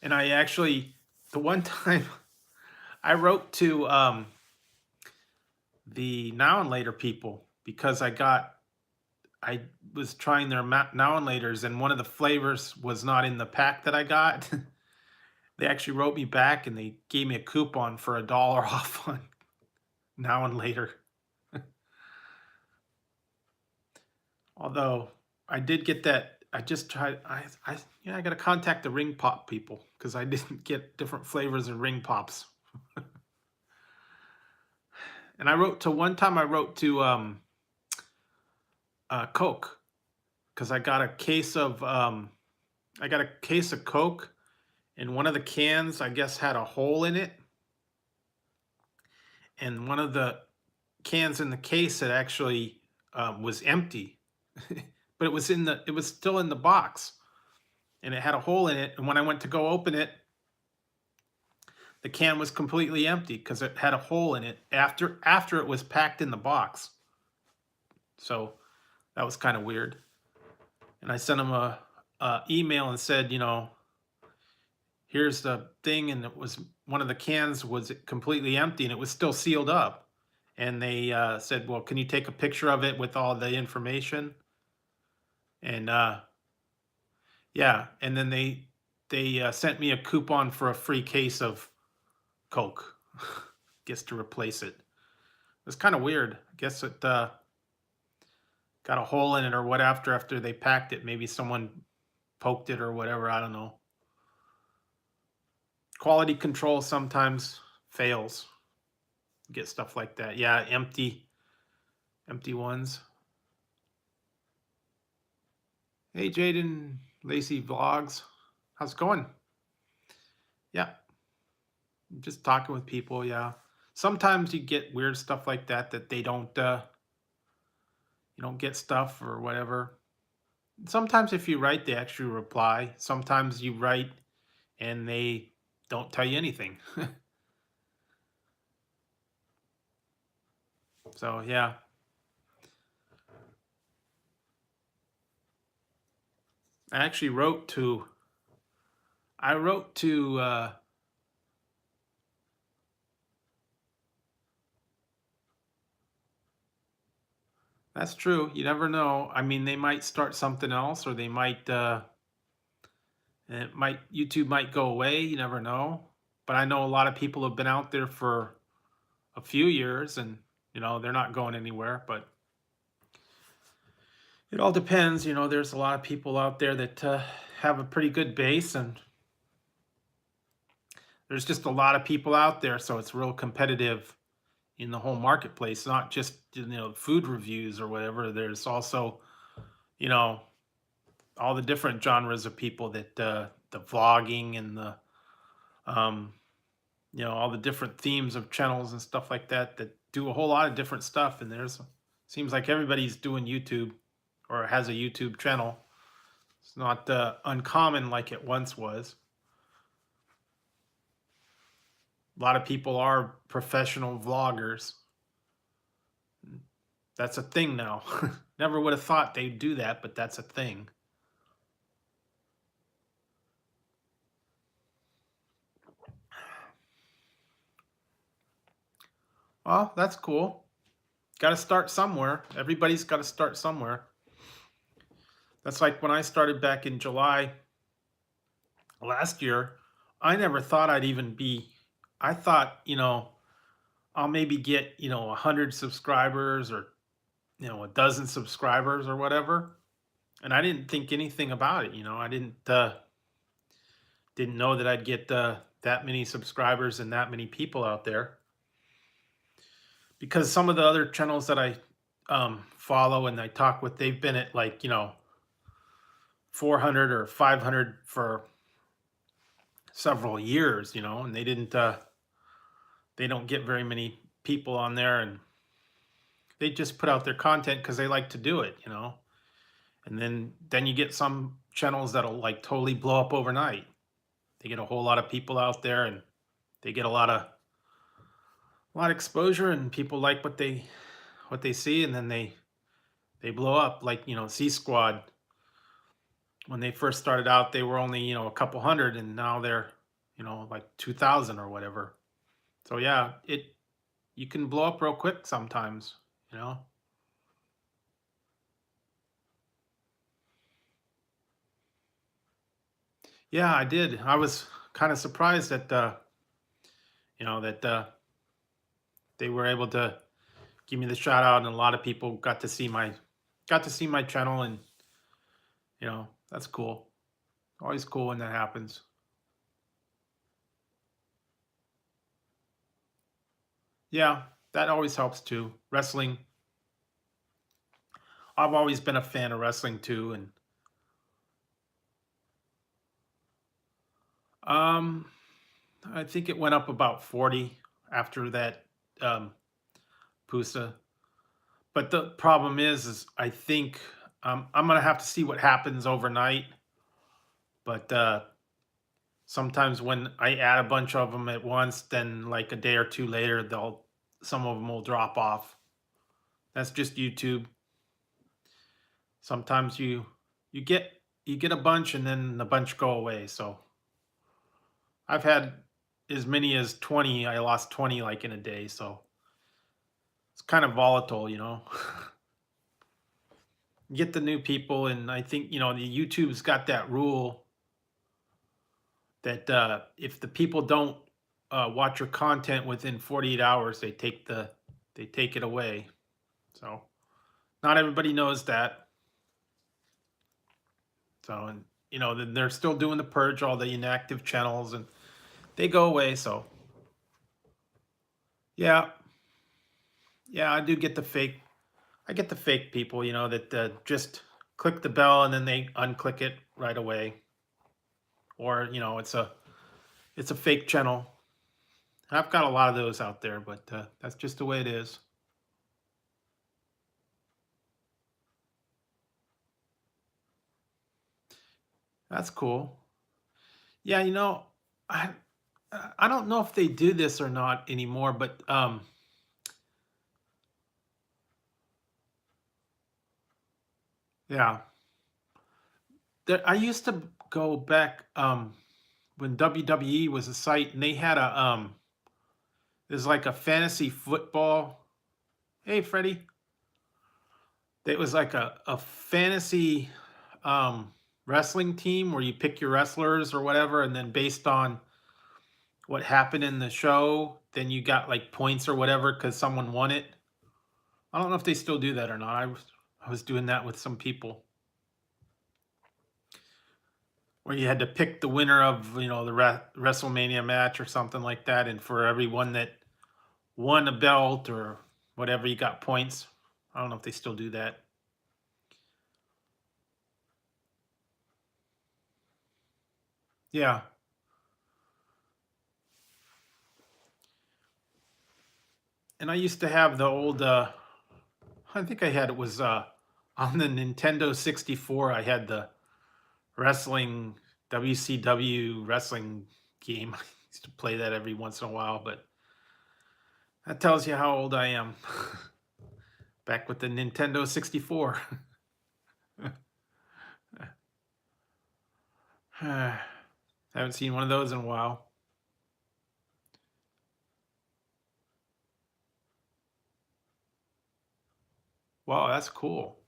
And I actually, the one time I wrote to the Now and Later people, because I was trying their Now and Laters, and one of the flavors was not in the pack that I got. They actually wrote me back and they gave me a coupon for $1 off on Now and Later. Although I did get that, I just tried. I got to contact the Ring Pop people, because I didn't get different flavors of Ring Pops. And one time I wrote to Coke, because I got a case of Coke, and one of the cans, I guess, had a hole in it, and one of the cans in the case that actually was empty, but it was still in the box, and it had a hole in it. And when I went to go open it, the can was completely empty, because it had a hole in it after it was packed in the box. So that was kind of weird. And I sent them a email and said, here's the thing, and it was, one of the cans was completely empty and it was still sealed up. And they said, well, can you take a picture of it with all the information? And yeah, and then they sent me a coupon for a free case of Coke, guess, to replace it. It was kind of weird. I guess it got a hole in it or what, after they packed it. Maybe someone poked it or whatever, I don't know. Quality control sometimes fails. Get stuff like that. Yeah, empty ones. Hey, Jaden, Lacey Vlogs. How's it going? Yeah. Just talking with people, yeah. Sometimes you get weird stuff like that they don't you don't get stuff or whatever. Sometimes if you write, they actually reply. Sometimes you write and they don't tell you anything. So yeah. I actually wrote to That's true. You never know. I mean, they might start something else, or they might. It might YouTube might go away. You never know. But I know a lot of people have been out there for a few years, and they're not going anywhere. But it all depends. There's a lot of people out there that have a pretty good base, and there's just a lot of people out there, so it's real competitive in the whole marketplace. Not just food reviews or whatever. There's also you know all the different genres of people that the vlogging and the um, all the different themes of channels and stuff like that that do a whole lot of different stuff. And there's seems like everybody's doing YouTube or has a YouTube channel. It's not uncommon like it once was. A lot of people are professional vloggers. That's a thing now. Never would have thought they'd do that, but that's a thing. Well, that's cool. Got to start somewhere. Everybody's got to start somewhere. That's like when I started back in July last year. I never thought I'd even be. I thought, I'll maybe get, 100 subscribers or, a dozen subscribers or whatever. And I didn't think anything about it. I didn't know that I'd get that many subscribers and that many people out there. Because some of the other channels that I follow and I talk with, they've been at like 400 or 500 for several years, and they don't get very many people on there, and they just put out their content because they like to do it. And then you get some channels that'll like totally blow up overnight. They get a whole lot of people out there, and they get a lot of exposure, and people like what they see, and then they blow up. Like C Squad, when they first started out, they were only a couple hundred, and now they're like 2,000 or whatever. So yeah, you can blow up real quick sometimes. you know yeah, I did. I was kind of surprised that that they were able to give me the shout out, and a lot of people got to see my channel, and that's cool. Always cool when that happens. Yeah, that always helps too. Wrestling, I've always been a fan of wrestling too, and um I think it went up about 40 after that um Pusa. But the problem is I think I'm gonna have to see what happens overnight. But sometimes when I add a bunch of them at once, then like a day or two later, some of them will drop off. That's just YouTube. Sometimes you get you get a bunch, and then the bunch go away. So I've had as many as 20. I lost 20 like in a day. So it's kind of volatile. Get the new people, and I think the YouTube's got that rule that if the people don't watch your content within 48 hours, they take it away. So not everybody knows that. So, and then they're still doing the purge, all the inactive channels, and they go away. So yeah, yeah, I do get the fake. I get the fake people, that just click the bell and then they unclick it right away, or it's a fake channel. I've got a lot of those out there, but that's just the way it is. That's cool. Yeah, I I don't know if they do this or not anymore, but yeah, I used to go back when WWE was a site, and they had there's like a fantasy football. Hey, Freddie. It was like a fantasy um, wrestling team where you pick your wrestlers or whatever, and then based on what happened in the show, then you got like points or whatever because someone won it. I don't know if they still do that or not. I was doing that with some people where you had to pick the winner of the WrestleMania match or something like that, and for everyone that won a belt or whatever, you got points. I don't know if they still do that. Yeah, and I used to have the old. I think I had it was on the Nintendo 64. I had the wrestling WCW wrestling game. I used to play that every once in a while, but that tells you how old I am. Back with the Nintendo 64. Haven't seen one of those in a while. Wow, that's cool.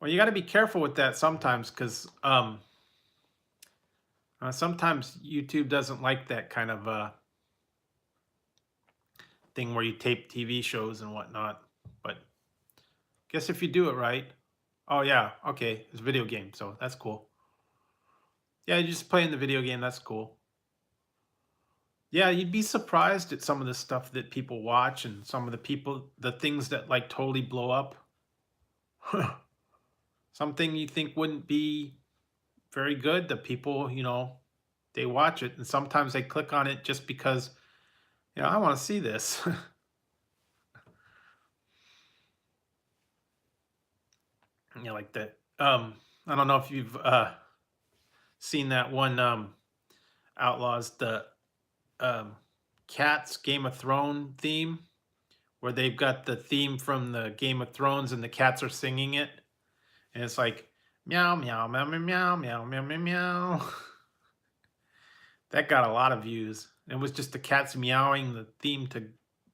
Well, you got to be careful with that sometimes because sometimes YouTube doesn't like that kind of thing where you tape TV shows and whatnot. But guess if you do it right. Oh yeah, okay, it's a video game, so that's cool. Yeah, you're just playing the video game. That's cool. Yeah, you'd be surprised at some of the stuff that people watch and some of the things that like totally blow up. Something you think wouldn't be very good, the people, they watch it and sometimes they click on it just because, I want to see this. Like that. I don't know if you've seen that one Outlaws, the um, Cats Game of Thrones theme, where they've got the theme from the Game of Thrones and the cats are singing it. And it's like meow meow meow meow meow meow meow meow meow. That got a lot of views. It was just the cats meowing the theme to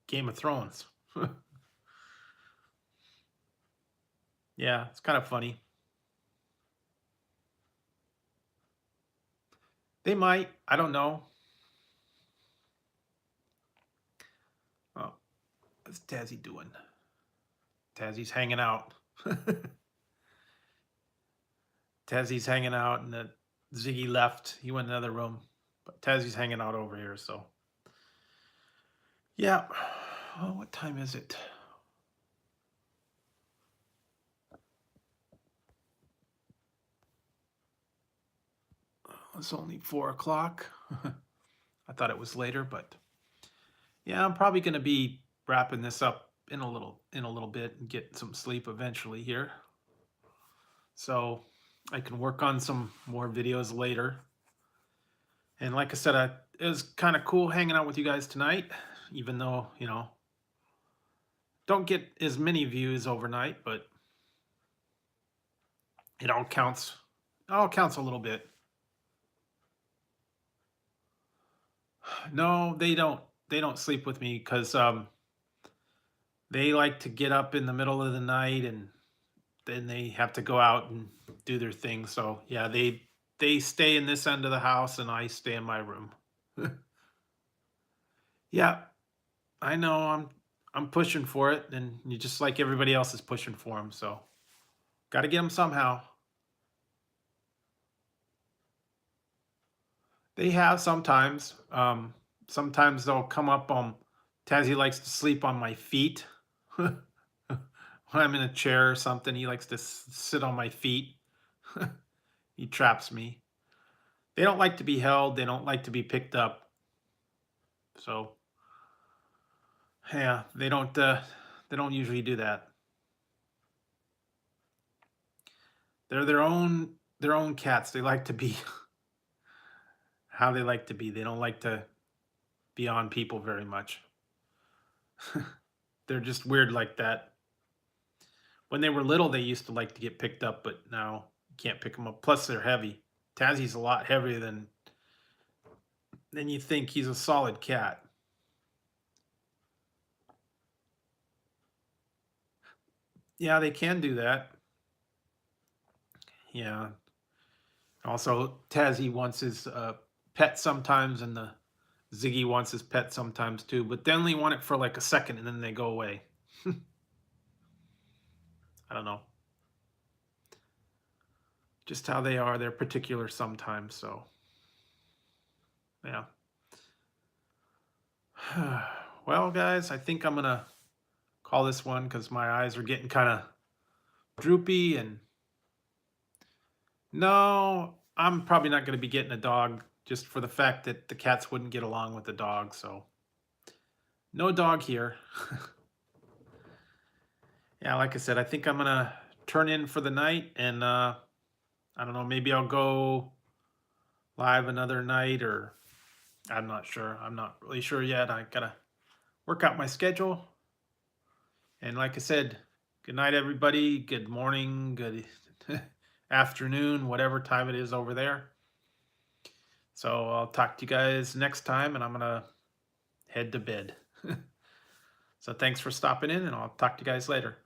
Game of Thrones. Yeah, it's kind of funny. They might. I don't know. Oh, what's Tazzy doing? Tazzy's hanging out. Tazzy's hanging out, and Ziggy left. He went in another room, but Tazzy's hanging out over here. So, yeah. Oh, what time is it? It's only 4 o'clock. I thought it was later, but yeah, I'm probably going to be wrapping this up in a little bit and get some sleep eventually here. So I can work on some more videos later. And like I said, it was kind of cool hanging out with you guys tonight, even though, don't get as many views overnight, but it all counts. It all counts a little bit. No, they don't. They don't sleep with me because they like to get up in the middle of the night and then they have to go out and do their thing. So yeah, they stay in this end of the house and I stay in my room. Yeah, I know. I'm pushing for it, and you just like everybody else is pushing for them. So got to get them somehow. They have sometimes. Sometimes they'll come up on. Tazzy likes to sleep on my feet. When I'm in a chair or something, he likes to sit on my feet. He traps me. They don't like to be held. They don't like to be picked up. So yeah, they don't. They don't usually do that. They're their own cats. They like to be how they like to be. They don't like to be on people very much. They're just weird like that. When they were little, they used to like to get picked up, but now you can't pick them up. Plus, they're heavy. Tazzy's a lot heavier than you think. He's a solid cat. Yeah, they can do that. Yeah. Also, Tazzy wants his pet sometimes, and the Ziggy wants his pet sometimes too, but they only want it for like a second and then they go away. I don't know. Just how they are. They're particular sometimes, so yeah. Well, guys, I think I'm gonna call this one because my eyes are getting kind of droopy. And no, I'm probably not going to be getting a dog just for the fact that the cats wouldn't get along with the dog. So no dog here. Yeah, like I said, I think I'm gonna turn in for the night, and I don't know, maybe I'll go live another night, or I'm not sure. I'm not really sure yet. I gotta work out my schedule. And like I said, good night, everybody. Good morning, good afternoon, whatever time it is over there. So I'll talk to you guys next time, and I'm gonna head to bed. So thanks for stopping in, and I'll talk to you guys later.